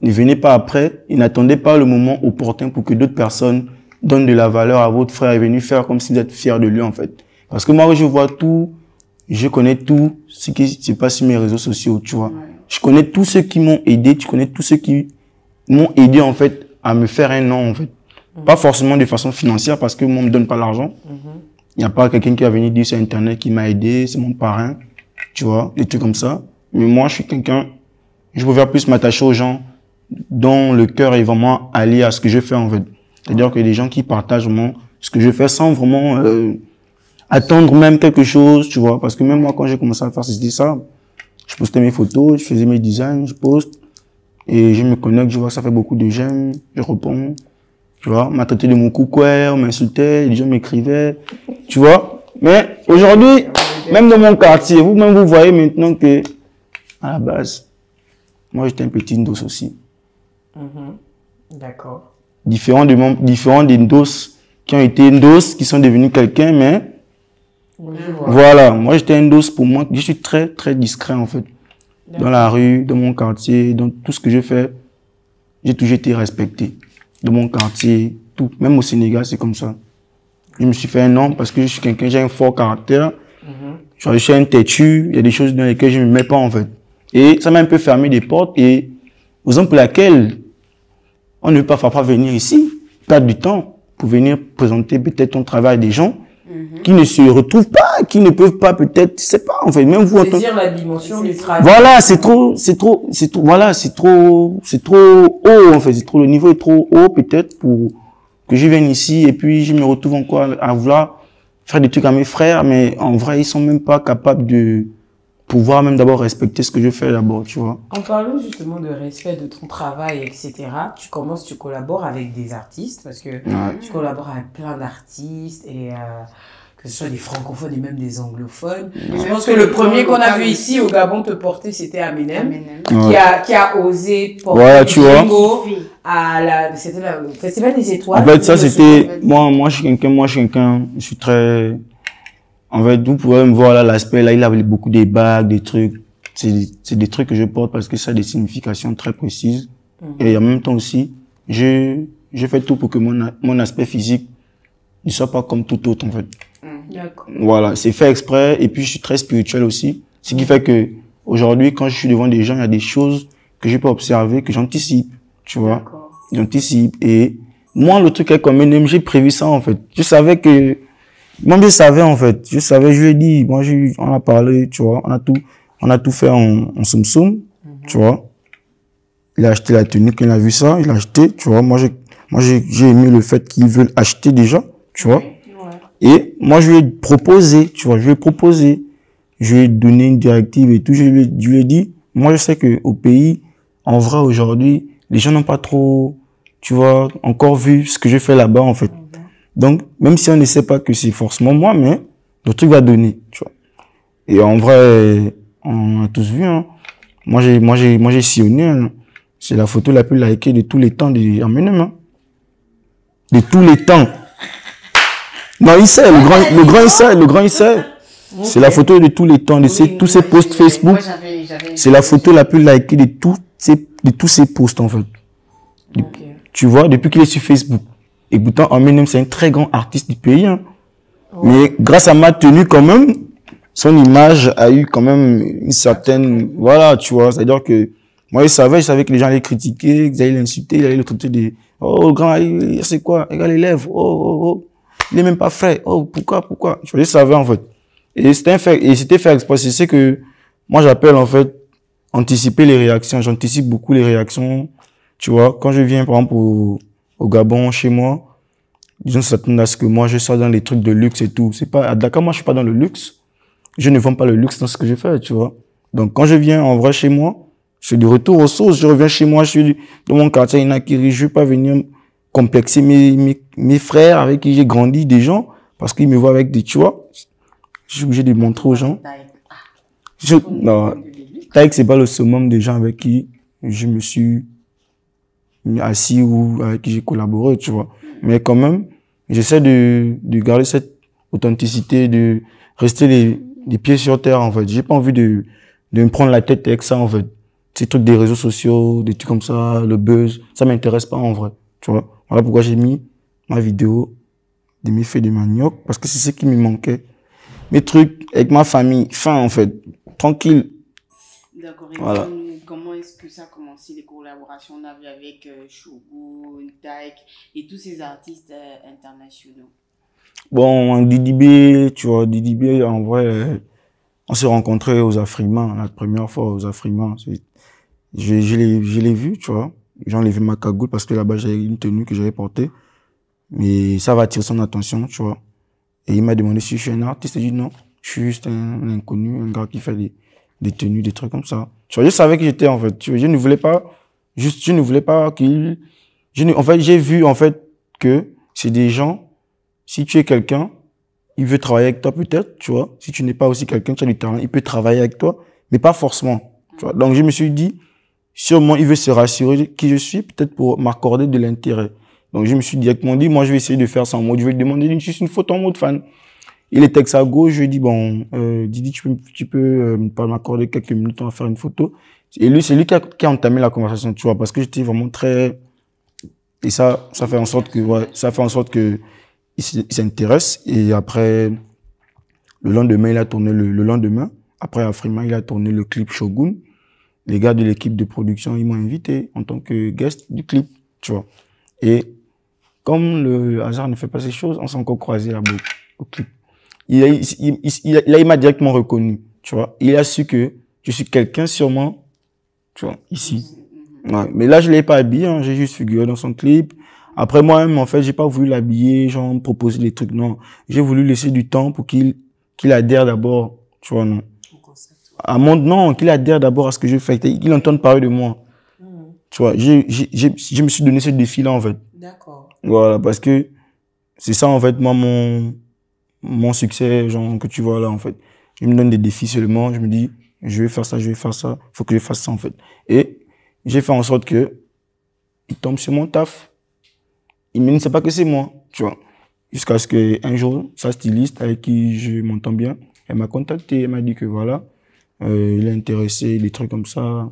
Ne venez pas après et n'attendez pas le moment opportun pour que d'autres personnes donnent de la valeur à votre frère et venir faire comme si vous êtes fier de lui en fait. Parce que moi je vois tout, je connais tout ce qui se passe sur mes réseaux sociaux, tu vois. Je connais tous ceux qui m'ont aidé, tu connais tous ceux qui m'ont aidé en fait à me faire un nom en fait. Pas forcément de façon financière parce que moi on me donne pas l'argent. Il n'y a pas quelqu'un qui va venir dire sur internet qui m'a aidé, c'est mon parrain, tu vois, des trucs comme ça. Mais moi je suis quelqu'un, je préfère plus m'attacher aux gens dont le cœur est vraiment allié à ce que je fais en fait. C'est-à-dire que des gens qui partagent vraiment ce que je fais sans vraiment attendre même quelque chose, tu vois. Parce que même moi quand j'ai commencé à faire c'était ça. Je postais mes photos, je faisais mes designs, je poste. Et je me connecte, je vois que ça fait beaucoup de j'aime, je réponds. Tu vois, on m'a traité de mon coucouer, on m'insultait, les gens m'écrivaient. Tu vois. Mais aujourd'hui, même dans mon quartier, vous-même vous voyez maintenant que, à la base, moi j'étais un petit Ndos aussi. D'accord. Différent des Ndos qui ont été Ndos, qui sont devenus quelqu'un, mais voilà, moi j'étais un Ndos pour moi, je suis très très discret en fait. Dans la rue, dans mon quartier, dans tout ce que je fais, j'ai toujours été respecté. Dans mon quartier, tout. Même au Sénégal, c'est comme ça. Je me suis fait un nom parce que je suis quelqu'un, j'ai un fort caractère. Je suis un têtu, il y a des choses dans lesquelles je ne me mets pas en fait. Et ça m'a un peu fermé des portes et raison pour laquelle on ne veut pas faire venir ici, perdre du temps pour venir présenter peut-être ton travail à des gens qui ne se retrouvent pas, qui ne peuvent pas peut-être, je sais pas en fait, même vous. Saisir la dimension du travail. Voilà, c'est trop haut en fait, le niveau est trop haut peut-être pour que je vienne ici et puis je me retrouve encore à vouloir faire des trucs à mes frères, mais en vrai ils sont même pas capables de pouvoir même d'abord respecter ce que je fais d'abord, tu vois. En parlant justement de respect de ton travail, etc., tu collabores avec des artistes, parce que tu collabores avec plein d'artistes, et que ce soit des francophones et même des anglophones. Je pense que le premier qu'on a vu ici au Gabon te porter, c'était Aminem, qui a osé porter du Gringo c'était le Festival des Étoiles. En fait, ça c'était, moi je suis quelqu'un, je suis très... En fait, vous pouvez me voir là, l'aspect, là, il avait beaucoup des bagues, des trucs. C'est des trucs que je porte parce que ça a des significations très précises. Et en même temps aussi, je fais tout pour que mon aspect physique ne soit pas comme tout autre, en fait. D'accord. Voilà, c'est fait exprès. Et puis, je suis très spirituel aussi. Ce qui fait que, aujourd'hui, quand je suis devant des gens, il y a des choses que je peux observer, que j'anticipe, tu vois. J'anticipe. Et moi, le truc avec Eminem, j'ai prévu ça, en fait. Je savais que, moi, je savais, en fait. Je savais, je lui ai dit, moi, on a parlé, tu vois. On a tout fait en soum-soum, tu vois. Il a acheté la tenue, quand il a vu ça, il a acheté, tu vois. Moi, j'ai aimé le fait qu'ils veulent acheter déjà, tu vois. Et moi, je lui ai proposé, tu vois, je lui ai donné une directive et tout. Je lui ai dit, moi, je sais que au pays, en vrai, aujourd'hui, les gens n'ont pas trop, tu vois, encore vu ce que je fais là-bas, en fait. Donc, même si on ne sait pas que c'est forcément moi, mais le truc va donner, tu vois. Et en vrai, on a tous vu, hein. Moi, j'ai sillonné, hein. C'est la photo la plus likée de tous les temps d'Eminem, hein. De tous les temps. Non, il sait, le grand il sait. C'est la photo de tous les temps, de tous ces posts Facebook. C'est la photo la plus likée de tous ces posts, en fait. Tu vois, depuis qu'il est sur Facebook. Et pourtant, Eminem, c'est un très grand artiste du pays, hein. Mais grâce à ma tenue, quand même, son image a eu quand même une certaine, voilà, tu vois. C'est-à-dire que, moi, je savais que les gens allaient critiquer, qu'ils allaient l'insulter, ils allaient le traiter de, oh, le grand, c'est quoi? Regarde les lèvres, oh. Il est même pas frais. Oh, pourquoi? Je le savais, en fait. Et c'était fait exprès. C'est que, moi, j'appelle, en fait, anticiper les réactions. J'anticipe beaucoup les réactions. Tu vois, quand je viens, par exemple, au Gabon, chez moi, les gens s'attendent à ce que moi, je sois dans les trucs de luxe et tout. C'est pas, à Dakar, moi, je suis pas dans le luxe. Je ne vends pas le luxe dans ce que je fais, tu vois. Donc, quand je viens, en vrai, chez moi, je suis de retour aux sources. Je reviens chez moi, je suis dans mon quartier Inakiri. Je vais pas venir complexer mes frères avec qui j'ai grandi, des gens, parce qu'ils me voient avec des, tu vois. Je suis obligé de montrer aux gens. Non, Taïk, c'est pas le summum des gens avec qui je me suis assis ou avec qui j'ai collaboré, tu vois. Mais quand même, j'essaie de garder cette authenticité, de rester les pieds sur terre, en fait. J'ai pas envie de me prendre la tête avec ça, en fait. Ces trucs des réseaux sociaux, des trucs comme ça, le buzz, ça m'intéresse pas, en vrai, tu vois. Voilà pourquoi j'ai mis ma vidéo de mes feux de manioc, parce que c'est ce qui me manquait. Mes trucs avec ma famille, fin, en fait, tranquille. D'accord. Et voilà. Comment est-ce que ça a commencé, les collaborations qu'on avait avec Shogun, Taïk et tous ces artistes internationaux? Bon, Didi B, tu vois, Didi B, en vrai, on s'est rencontrés aux Afrimains, la première fois aux Afrimains. Je l'ai vu, tu vois. J'ai enlevé ma cagoule parce que là-bas, j'avais une tenue que j'avais portée. Mais ça va attirer son attention, tu vois. Et il m'a demandé si je suis un artiste. J'ai dit non, je suis juste un inconnu, un gars qui fait des tenues, des trucs comme ça. Tu vois, je savais que j'étais, en fait. Tu vois, je ne voulais pas qu'il, en fait, j'ai vu, en fait, que c'est des gens, si tu es quelqu'un, il veut travailler avec toi peut-être, tu vois. Si tu n'es pas aussi quelqu'un, tu as du talent, il peut travailler avec toi, mais pas forcément, tu vois. Donc, je me suis dit, sûrement, il veut se rassurer qui je suis, peut-être pour m'accorder de l'intérêt. Donc, je me suis directement dit, moi, je vais essayer de faire ça en mode, je vais lui demander juste une photo en mode fan. Il était avec sa gauche, je lui ai dit, bon, Didi, tu peux m'accorder quelques minutes, on va faire une photo. Et lui, c'est lui qui a entamé la conversation, tu vois, parce que j'étais vraiment très, et ça fait en sorte que, ouais, il s'intéresse. Et après, le lendemain, il a tourné le lendemain. Après Afrima, il a tourné le clip Shogun. Les gars de l'équipe de production, ils m'ont invité en tant que guest du clip, tu vois. Et comme le hasard ne fait pas ces choses, on s'est encore croisés là-bas au clip. Il m'a directement reconnu, tu vois. Il a su que je suis quelqu'un sûrement, tu vois, ici. Ouais. Mais là, je l'ai pas habillé, hein, j'ai juste figuré dans son clip. Après, moi-même, en fait, j'ai pas voulu l'habiller, genre, me proposer des trucs, non. J'ai voulu laisser du temps pour qu'il adhère d'abord, tu vois, non. Non, qu'il adhère d'abord à ce que je fais, qu'il entende parler de moi. Tu vois, je me suis donné ce défi-là, en fait. D'accord. Voilà, parce que c'est ça, en fait, moi, mon succès, genre, que tu vois là, en fait. Je me donne des défis seulement, je me dis, je vais faire ça, faut que je fasse ça, en fait. Et j'ai fait en sorte que il tombe sur mon taf. Il ne sait pas que c'est moi, tu vois. Jusqu'à ce qu'un jour, sa styliste, avec qui je m'entends bien, elle m'a contacté, elle m'a dit que voilà, il est intéressé, des trucs comme ça.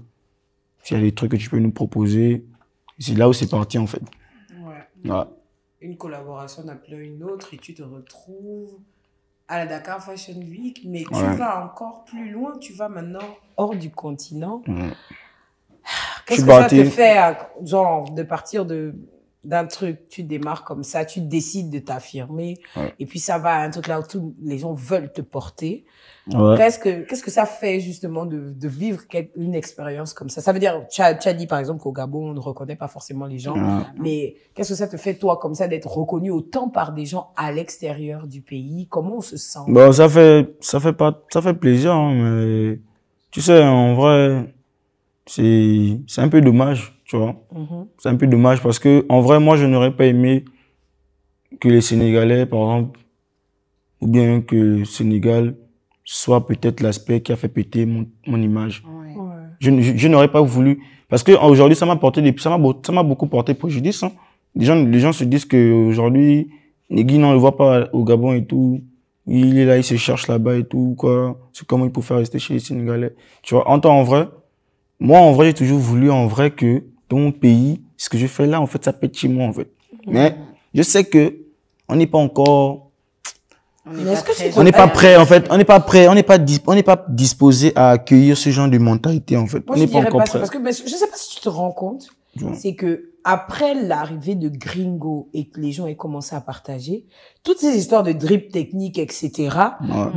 S'il y a des trucs que tu peux nous proposer, C'est là où c'est parti, en fait. Ouais. Ouais. Une collaboration n'appelant une autre et tu te retrouves à la Dakar Fashion Week, mais tu vas encore plus loin, tu vas maintenant hors du continent. Qu'est-ce que ça te fait, genre, de partir d'un truc, tu démarres comme ça, tu décides de t'affirmer, et puis ça va à un truc là où tous les gens veulent te porter. Qu'est-ce que ça fait justement de vivre une expérience comme ça? Ça veut dire, tu as dit par exemple qu'au Gabon, on ne reconnaît pas forcément les gens, mais qu'est-ce que ça te fait toi comme ça d'être reconnu autant par des gens à l'extérieur du pays? Comment on se sent? Bon, ça fait plaisir, hein, mais tu sais, en vrai, c'est un peu dommage, tu vois. C'est un peu dommage parce que, en vrai, moi, je n'aurais pas aimé que les Sénégalais, par exemple, ou bien que le Sénégal soit peut-être l'aspect qui a fait péter mon image. Je n'aurais pas voulu, parce que aujourd'hui, ça m'a beaucoup porté préjudice, hein. Les gens se disent que aujourd'hui, Negin, on le voit pas au Gabon et tout. Il est là, il se cherche là-bas et tout, quoi. C'est comment il peut faire rester chez les Sénégalais. Tu vois, en vrai, moi, en vrai, j'ai toujours voulu, en vrai, que dans mon pays, ce que je fais là, en fait, ça pète chez moi, en fait. Mais je sais que on n'est pas encore, on n'est pas prêt, en fait. On n'est pas prêt, on n'est pas disposé à accueillir ce genre de mentalité, en fait. Moi, on n'est pas encore prêt. Parce que je sais pas si tu te rends compte, c'est que après l'arrivée de Gringo et que les gens aient commencé à partager, toutes ces histoires de drip technique, etc.,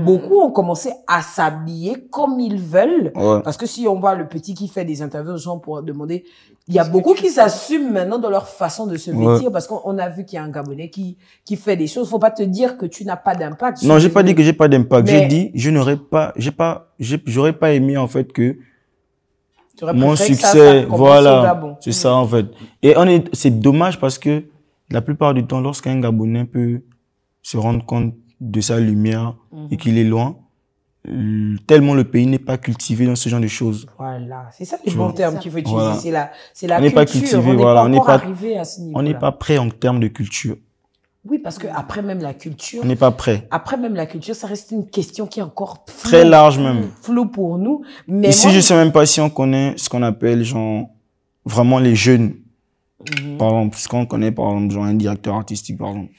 beaucoup ont commencé à s'habiller comme ils veulent. Parce que si on voit le petit qui fait des interviews aux gens pour demander, il y a beaucoup qui s'assument maintenant dans leur façon de se vêtir parce qu'on a vu qu'il y a un Gabonais qui fait des choses. Faut pas te dire que tu n'as pas d'impact. Non, j'ai pas dit que j'ai pas d'impact. J'ai dit, j'aurais pas aimé, en fait, que mon succès, voilà, c'est ça, en fait. Et c'est dommage parce que la plupart du temps, lorsqu'un Gabonais peut se rendre compte de sa lumière et qu'il est loin, tellement le pays n'est pas cultivé dans ce genre de choses. Voilà, c'est ça les bons termes qu'il faut utiliser. Voilà. C'est la on n'est culture. Pas cultivé, voilà. On n'est pas arrivé à ce niveau-là. On n'est pas prêt en termes de culture. Oui, parce que après même la culture, on n'est pas prêt. Après même la culture, ça reste une question qui est encore floue, très large même, flou pour nous. Mais ici, je sais même pas si on connaît ce qu'on appelle genre vraiment les jeunes. Par exemple, parce qu'on connaît par exemple genre un directeur artistique par exemple.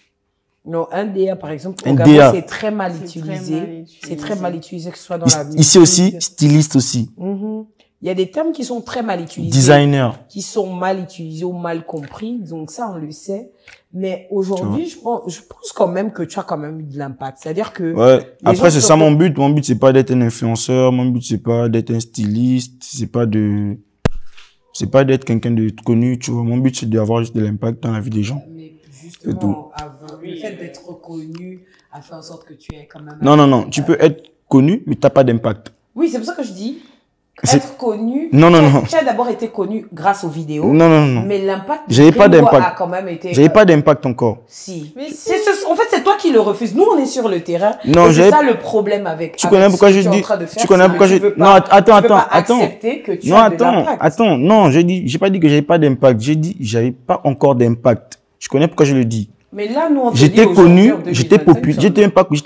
Non, un DA par exemple, au Gabon, c'est très mal utilisé. C'est très mal utilisé, que ce soit dans la musique. Ici aussi, styliste aussi. Il y a des termes qui sont très mal utilisés. Designer. Qui sont mal utilisés ou mal compris. Donc ça, on le sait. Mais aujourd'hui, je pense quand même que tu as quand même eu de l'impact. C'est-à-dire que... Ouais. Après, c'est ça mon but. Mon but, c'est pas d'être un influenceur. Mon but, c'est pas d'être un styliste. C'est pas d'être quelqu'un de connu, tu vois. Mon but, c'est d'avoir juste de l'impact dans la vie des gens. Mais justement, le fait d'être reconnu a fait en sorte que tu aies quand même... Non. Tu peux être connu, mais t'as pas d'impact. Oui, c'est pour ça que je dis... Être connu. Non. Tu as d'abord été connu grâce aux vidéos. Non. Mais l'impact a quand même été. J'avais pas d'impact encore. Si. Mais en fait, c'est toi qui le refuses. Nous, on est sur le terrain. Non, c'est ça le problème avec. Tu connais pourquoi je dis. Tu connais pourquoi je. Non, attends. Accepter que tu as de l'impact. Attends. Non, j'ai pas dit que j'avais pas d'impact. J'ai dit, j'avais pas encore d'impact. Je connais pourquoi je le dis. Mais là, nous, on j'étais connu, j'étais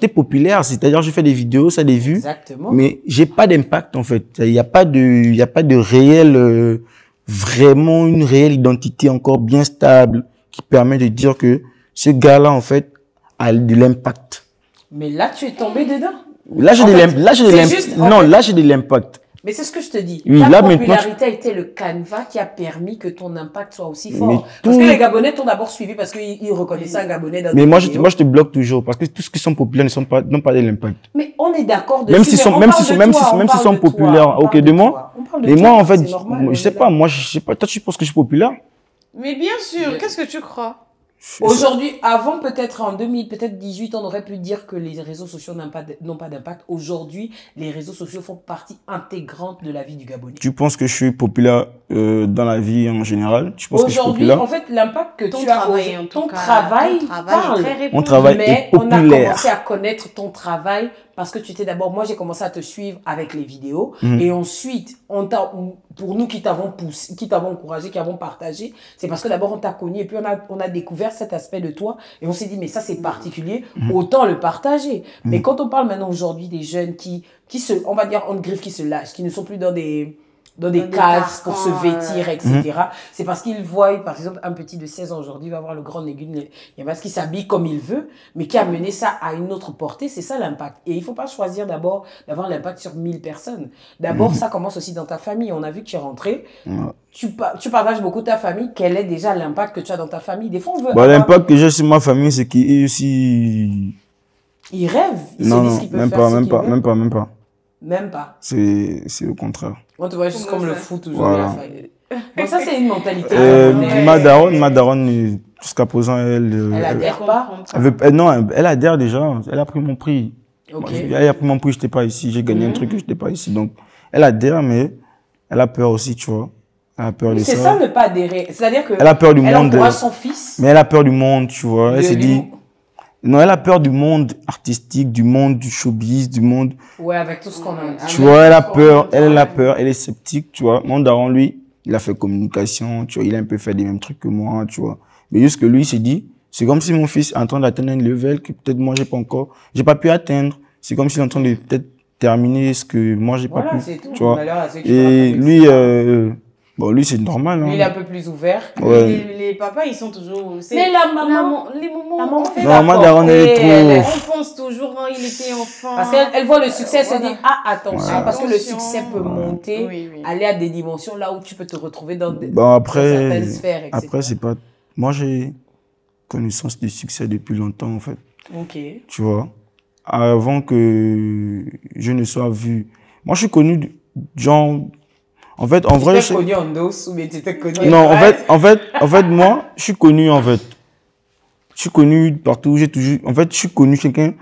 populaire, c'est-à-dire je fais des vidéos, ça a des vues. Exactement. Mais j'ai pas d'impact, en fait. Il y a pas de réel, vraiment une réelle identité encore bien stable qui permet de dire que ce gars-là, en fait, a de l'impact. Mais là, tu es tombé dedans. Là, j'ai de l'impact. Mais c'est ce que je te dis. Oui, la popularité a été le canevas qui a permis que ton impact soit aussi fort. Parce que les Gabonais t'ont d'abord suivi parce qu'ils reconnaissaient un Gabonais dans mais moi, je te bloque toujours parce que tous ceux qui sont populaires n'ont pas de l'impact. Mais on est d'accord dessus. Même s'ils sont populaires. Ok, de moi. Et moi, en fait, je sais pas, toi, tu penses que je suis populaire? Mais bien sûr, qu'est-ce que tu crois? Aujourd'hui, avant peut-être en 2018, on aurait pu dire que les réseaux sociaux n'ont pas d'impact. Aujourd'hui, les réseaux sociaux font partie intégrante de la vie du Gabonais. Tu penses que je suis populaire dans la vie en général? Tu penses que je suis populaire? Aujourd'hui, en fait, l'impact que tu as, ton travail parle. Mon travail est populaire. On a commencé à connaître ton travail parce que tu étais d'abord, moi j'ai commencé à te suivre avec les vidéos et ensuite, pour nous qui t'avons poussé, qui t'avons encouragé, qui avons partagé, c'est parce que d'abord on t'a connu et puis on a découvert cet aspect de toi et on s'est dit mais ça c'est particulier, autant le partager. Mais quand on parle maintenant aujourd'hui des jeunes qui on va dire on griffe, qui se lâchent, qui ne sont plus dans des dans des cases pour se carcans, vêtir, etc. C'est parce qu'ils voient, par exemple, un petit de 16 ans aujourd'hui va voir le grand Néguine Yembas qui s'habille comme il veut, mais qui a mené ça à une autre portée. C'est ça l'impact. Et il faut pas choisir d'abord d'avoir l'impact sur 1000 personnes. D'abord, ça commence aussi dans ta famille. On a vu que tu es rentré. Tu partages beaucoup ta famille. Quel est déjà l'impact que tu as dans ta famille? Des fois, on veut... Bah, l'impact que j'ai sur ma famille, c'est qu'ils aussi... Ils rêvent. Ils se Non, disent non, qu'ils peuvent même faire pas, ce même qu'ils pas, veulent. même pas, même pas. Même pas. C'est le contraire. On te voit juste Comment comme le ça? fou, toujours Voilà. de la famille. Bon, ça, c'est une mentalité. Ma daronne, jusqu'à présent, Elle adhère pas. non, elle adhère déjà. Elle a pris mon prix. Ok. Moi, elle a pris mon prix, j'étais pas ici. J'ai gagné un truc que j'étais pas ici. Donc, elle adhère, mais elle a peur aussi, tu vois. Elle a peur de C'est ça. ça, ne pas adhérer. C'est-à-dire que Elle a peur du elle monde. encourage son fils. Mais elle a peur du monde, tu vois. Elle de s'est dit, l'humour. non, elle a peur du monde artistique, du monde du showbiz, du monde. Ouais, avec tout ce qu'on a. Tu vois, elle a peur, elle est sceptique, tu vois. Mon daron, lui, il a fait communication, tu vois, il a un peu fait les mêmes trucs que moi, tu vois. Mais juste que lui, il s'est dit, c'est comme si mon fils est en train d'atteindre un level que peut-être moi, j'ai pas pu atteindre. C'est comme s'il est en train de peut-être terminer ce que moi, j'ai pas Voilà, pu. c'est tout. Tu vois. Malheur à ceux qui Et frappent lui, avec ça. bon, lui, c'est normal, Lui, il est un hein. peu plus ouvert. Ouais. Les papas, ils sont toujours. Mais la maman, les moments. la maman on fait fait Non, la moi, daronne, elle est portée, trop- On pense toujours quand il était enfant. Parce qu'elle voit le succès, elle se Voilà. dit, ah, attention, Ouais. parce que le Attention. succès peut monter, Oui, oui. aller à des dimensions là où tu peux te retrouver dans, Bon, dans après, certaines sphères, etc. après, c'est pas, moi, j'ai connaissance du succès depuis longtemps, en fait. Ok. Tu vois, avant que je ne sois vu. Moi, je suis connu, genre, en fait, en vrai, Tu t'es connu en dos ou bien tu t'es connu non, en fait, moi, je suis connu, en fait. Je suis connu partout, j'ai toujours, en fait, je suis connu quelqu'un,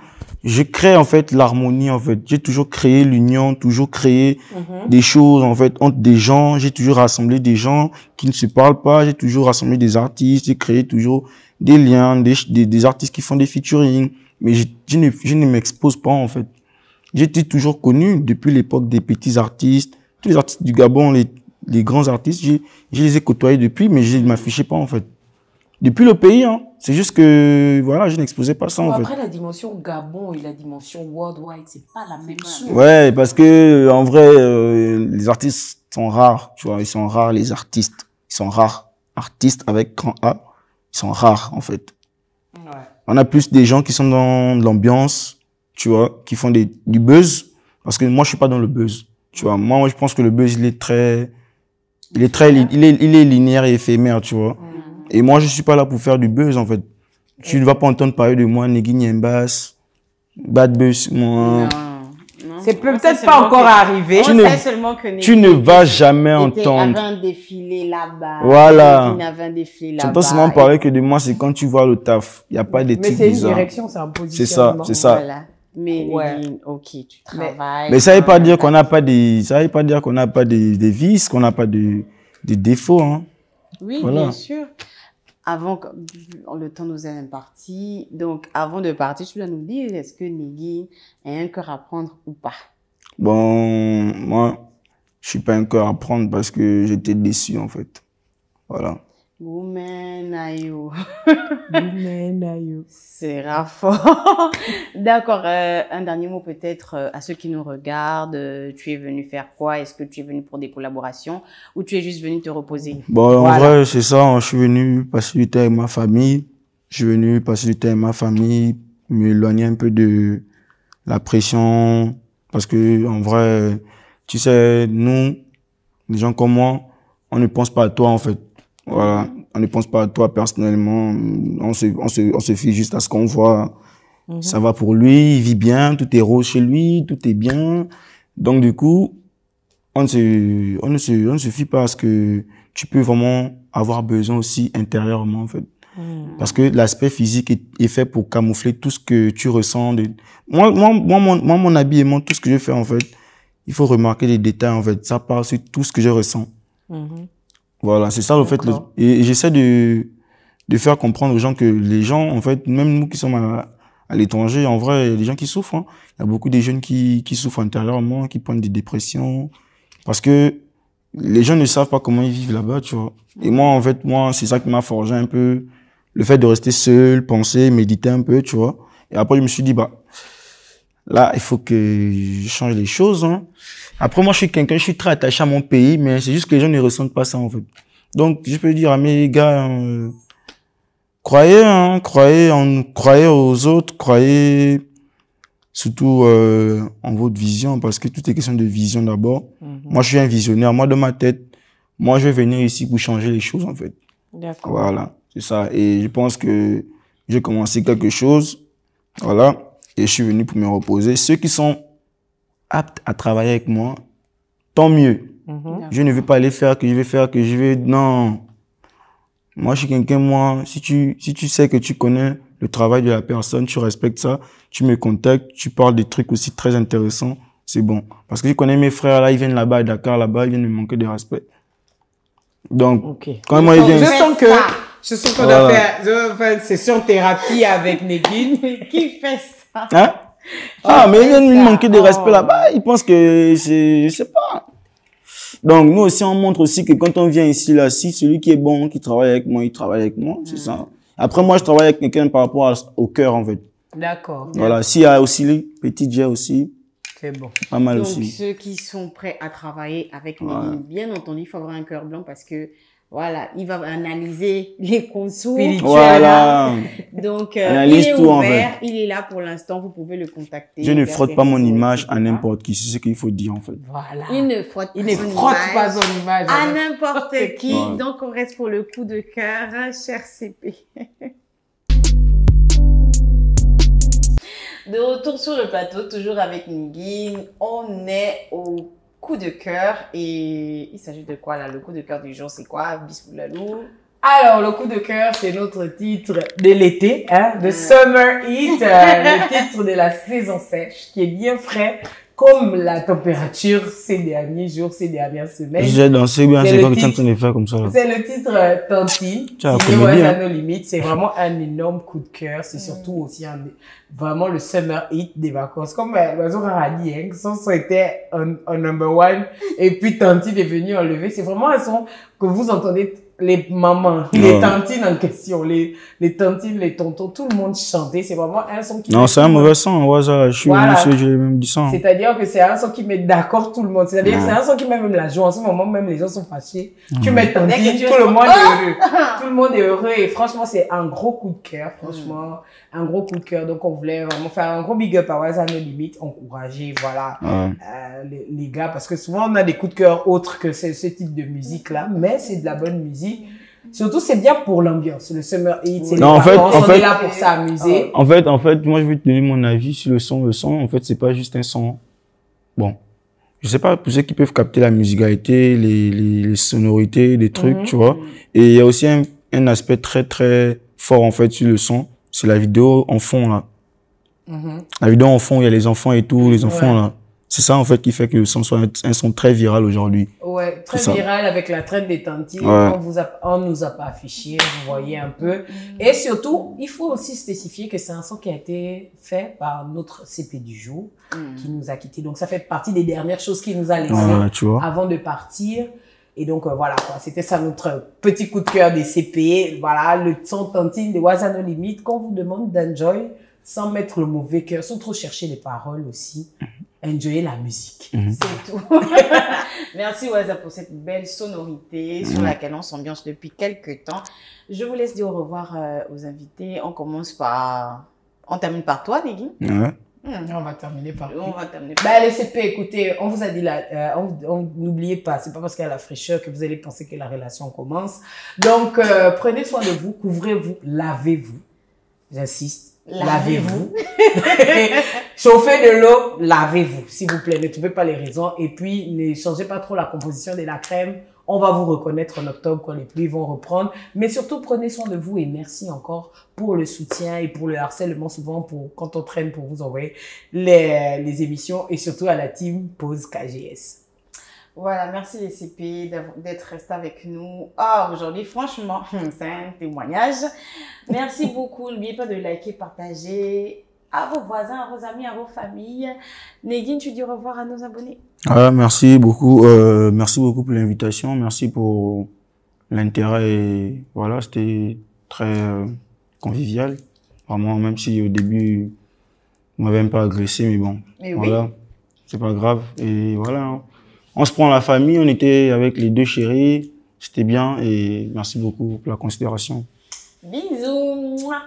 je crée, en fait, l'harmonie, en fait. J'ai toujours créé l'union, toujours créé des choses, en fait, entre des gens. J'ai toujours rassemblé des gens qui ne se parlent pas. J'ai toujours rassemblé des artistes. J'ai créé toujours des liens, des artistes qui font des featuring. Mais je ne m'expose pas, en fait. J'étais toujours connu depuis l'époque des petits artistes. Tous les artistes du Gabon, les grands artistes, je les ai côtoyés depuis, mais je ne m'affichais pas, en fait. Depuis le pays, hein. C'est juste que, voilà, je n'exposais pas ça, Bon, en fait. après, la dimension Gabon et la dimension worldwide, c'est pas la même chose. Ouais, parce que, en vrai, les artistes sont rares, tu vois. Ils sont rares, les artistes. Ils sont rares. Artistes avec grand A, ils sont rares, en fait. Ouais. On a plus des gens qui sont dans l'ambiance, tu vois, qui font du buzz. Parce que moi, je suis pas dans le buzz. Tu vois, moi, je pense que le buzz, il est linéaire et éphémère, tu vois. Et moi, je suis pas là pour faire du buzz, en fait. Tu ne vas pas entendre parler de moi, Néguine Yembas, Bad Buzz, moi. C'est On peut-être sait pas seulement encore que- arrivé. On Tu ne- sait seulement que Tu ne vas jamais Avait entendre. un défilé là-bas. Voilà. Il avait un défilé Tu là-bas. entends seulement parler que de moi, c'est quand tu vois le taf. Il n'y a pas des Mais trucs c'est une bizarres. direction, c'est un C'est ça, positionnement. c'est ça. Voilà. Mais Ouais. ok, tu travailles. Mais ça veut pas dire qu'on n'a pas des, ça veut pas dire qu'on n'a pas des vices, qu'on n'a pas des défauts, hein. Oui, Voilà. bien sûr. Avant que le temps nous est imparti, donc avant de partir, tu dois nous dire, est-ce que Néguine a un cœur à prendre ou pas? Bon, moi, je suis pas un cœur à prendre parce que j'étais déçu, en fait. Voilà. Woman, ayo. Women, aïe. C'est fort. D'accord, un dernier mot peut-être à ceux qui nous regardent. Tu es venu faire quoi? Est-ce que tu es venu pour des collaborations ou tu es juste venu te reposer? Bon, en Voilà. vrai, c'est ça. Je suis venu passer du temps avec ma famille. Je suis venu passer du temps avec ma famille, m'éloigner un peu de la pression. Parce que, en vrai, tu sais, nous, les gens comme moi, on ne pense pas à toi, en fait. Voilà. On ne pense pas à toi personnellement. On se fie juste à ce qu'on voit. Ça va pour lui, il vit bien, tout est rose chez lui, tout est bien. Donc, du coup, on ne se fie pas à ce que tu peux vraiment avoir besoin aussi intérieurement, en fait. Parce que l'aspect physique est fait pour camoufler tout ce que tu ressens. Moi, mon habillement, tout ce que je fais, en fait, il faut remarquer les détails, en fait. Ça parle sur tout ce que je ressens. Voilà, c'est ça, en fait. D'accord. Et j'essaie de faire comprendre aux gens que les gens, en fait, même nous qui sommes à l'étranger, en vrai, il y a des gens qui souffrent, hein. Il y a beaucoup de jeunes qui souffrent intérieurement, qui prennent des dépressions. Parce que les gens ne savent pas comment ils vivent là-bas, tu vois. Et moi, en fait, c'est ça qui m'a forgé un peu. Le fait de rester seul, penser, méditer un peu, tu vois. Et après, je me suis dit, Là, il faut que je change les choses. Hein. Après, moi, je suis très attaché à mon pays, mais c'est juste que les gens ne ressentent pas ça, en fait. Donc, je peux dire à mes gars, croyez, hein, croyez aux autres, croyez surtout en votre vision, parce que tout est question de vision d'abord. Moi, je suis un visionnaire. Moi, dans ma tête, moi, je vais venir ici pour changer les choses, en fait. D'accord. Voilà, c'est ça. Et je pense que j'ai commencé quelque chose, voilà, et je suis venu pour me reposer. Ceux qui sont aptes à travailler avec moi, tant mieux. Je ne vais pas aller faire que je vais... Non. Moi, je suis quelqu'un, moi, si tu sais que tu connais le travail de la personne, tu respectes ça, tu me contactes, tu parles des trucs aussi très intéressants, c'est bon. Parce que je connais mes frères, là, ils viennent là-bas à Dakar, là-bas, ils viennent me manquer de respect. Donc, quand moi, ils viennent... Je sens qu'on doit faire une session thérapie avec Negin. Qui fait ça? Hein? Ah, mais ils viennent me manquer de respect là-bas, ils pensent que c'est... Je sais pas. Donc, nous aussi, on montre aussi que quand on vient ici, là, si celui qui est bon, qui travaille avec moi, il travaille avec moi, c'est ça. Après, moi, je travaille avec quelqu'un par rapport au cœur, en fait. D'accord. Voilà. S'il y a aussi les petits jets aussi, c'est bon. Pas mal Donc, aussi. ceux qui sont prêts à travailler avec Negin, bien entendu, il faut avoir un cœur blanc parce que, voilà, il va analyser les contours. Voilà. Donc, Analyse il est tout, ouvert, en fait. il est là pour l'instant, vous pouvez le contacter. Je ne faire frotte ses pas mon réseaux, image etc. à n'importe qui, c'est ce qu'il faut dire, en fait. Voilà. Il ne frotte Il ne frotte pas son image. à n'importe qui. Ouais. Donc, on reste pour le coup de cœur, cher CP. De retour sur le plateau, toujours avec Negin. On est au coup de cœur. Et il s'agit de quoi là? Le coup de cœur du jour, c'est quoi? Bismillalou. Alors, le coup de cœur, c'est notre titre de l'été, hein, de Summer Heat, le titre de la saison sèche, qui est bien frais, comme la température ces derniers jours, ces dernières semaines. J'ai dansé bien, C'est c'est le quoi que tu es en titre. train de faire comme ça, là? C'est le titre Tantine, Tu as signé appris bien. Wazano Limite. C'est vraiment un énorme coup de cœur. C'est surtout aussi vraiment le summer hit des vacances. Comme l'oiseau a dit, hein, son son était un number one. Et puis Tantine est venu enlever. C'est vraiment un son que vous entendez les mamans, les tantines en question, les tantines, les tontons, tout le monde chantait. C'est vraiment un son qui... Non, c'est un mauvais son, ouais, ça, je suis Voilà. monsieur, j'ai même dit ça. C'est-à-dire que c'est un son qui met d'accord tout le monde. C'est-à-dire que c'est un son qui met même la joie. En ce moment, même les gens sont fâchés. Tu mets Tantine, Dès que tu tout le monde est heureux. Tout le monde est heureux. Et franchement, c'est un gros coup de cœur. Franchement, un gros coup de cœur. Donc, on voulait vraiment faire un gros big up à Wazano Limite, encourager, voilà, les gars. Parce que souvent, on a des coups de cœur autres que ce type de musique-là. Mais c'est de la bonne musique. Surtout, c'est bien pour l'ambiance. Le summer heat, c'est Non, les en fait- vacances, en on fait- est là pour s'amuser. En fait, moi, je vais te donner mon avis sur le son. Le son, en fait, c'est pas juste un son. Bon. Je sais pas, pour ceux qui peuvent capter la musicalité, les sonorités, des trucs, tu vois. Et il y a aussi un aspect très, très fort, en fait, sur le son. C'est la vidéo en fond, là. La vidéo en fond, il y a les enfants et tout, les enfants, là. C'est ça, en fait, qui fait que le son soit un son très viral aujourd'hui. Ouais, très C'est ça. viral avec la traite des tantines. Ouais. On nous a pas affiché, vous voyez un peu. Et surtout, il faut aussi spécifier que c'est un son qui a été fait par notre CP du jour, qui nous a quittés. Donc, ça fait partie des dernières choses qu'il nous a laissées Voilà, tu vois. avant de partir. Et donc, voilà, quoi. C'était ça notre petit coup de cœur des CP. Voilà, le son tantine de Wazano Limite qu'on vous demande d'enjoy sans mettre le mauvais cœur, sans trop chercher les paroles aussi. Enjoyer la musique. C'est tout. Merci Waza pour cette belle sonorité sur laquelle on s'ambiance depuis quelques temps. Je vous laisse dire au revoir aux invités. On commence par... On termine par toi, Negin. Ouais. On va terminer par... On va terminer Bah, les CP, écoutez, on vous a dit là, n'oubliez pas, c'est pas parce qu'il y a la fraîcheur que vous allez penser que la relation commence. Donc, prenez soin de vous, couvrez-vous, lavez-vous. J'insiste. Lavez-vous. Chauffez de l'eau, lavez-vous, s'il vous plaît. Ne trouvez pas les raisons. Et puis, ne changez pas trop la composition de la crème. On va vous reconnaître en octobre quand les pluies vont reprendre. Mais surtout, prenez soin de vous et merci encore pour le soutien et pour le harcèlement souvent quand on traîne pour vous envoyer les émissions et surtout à la team Pause KGS. Voilà, merci les CP d'être restés avec nous. Ah, aujourd'hui, franchement, c'est un témoignage. Merci beaucoup. N'oubliez pas de liker, partager à vos voisins, à vos amis, à vos familles. Negin, tu dis au revoir à nos abonnés. Merci beaucoup. Merci beaucoup pour l'invitation. Merci pour l'intérêt. Et voilà, c'était très convivial. Vraiment, même si au début, On m'avait un peu agressé, mais bon. Mais oui. Voilà. C'est pas grave. Et voilà. Hein. On se prend la famille. On était avec les 2 chéris. C'était bien. Et merci beaucoup pour la considération. Bisous. Mouah.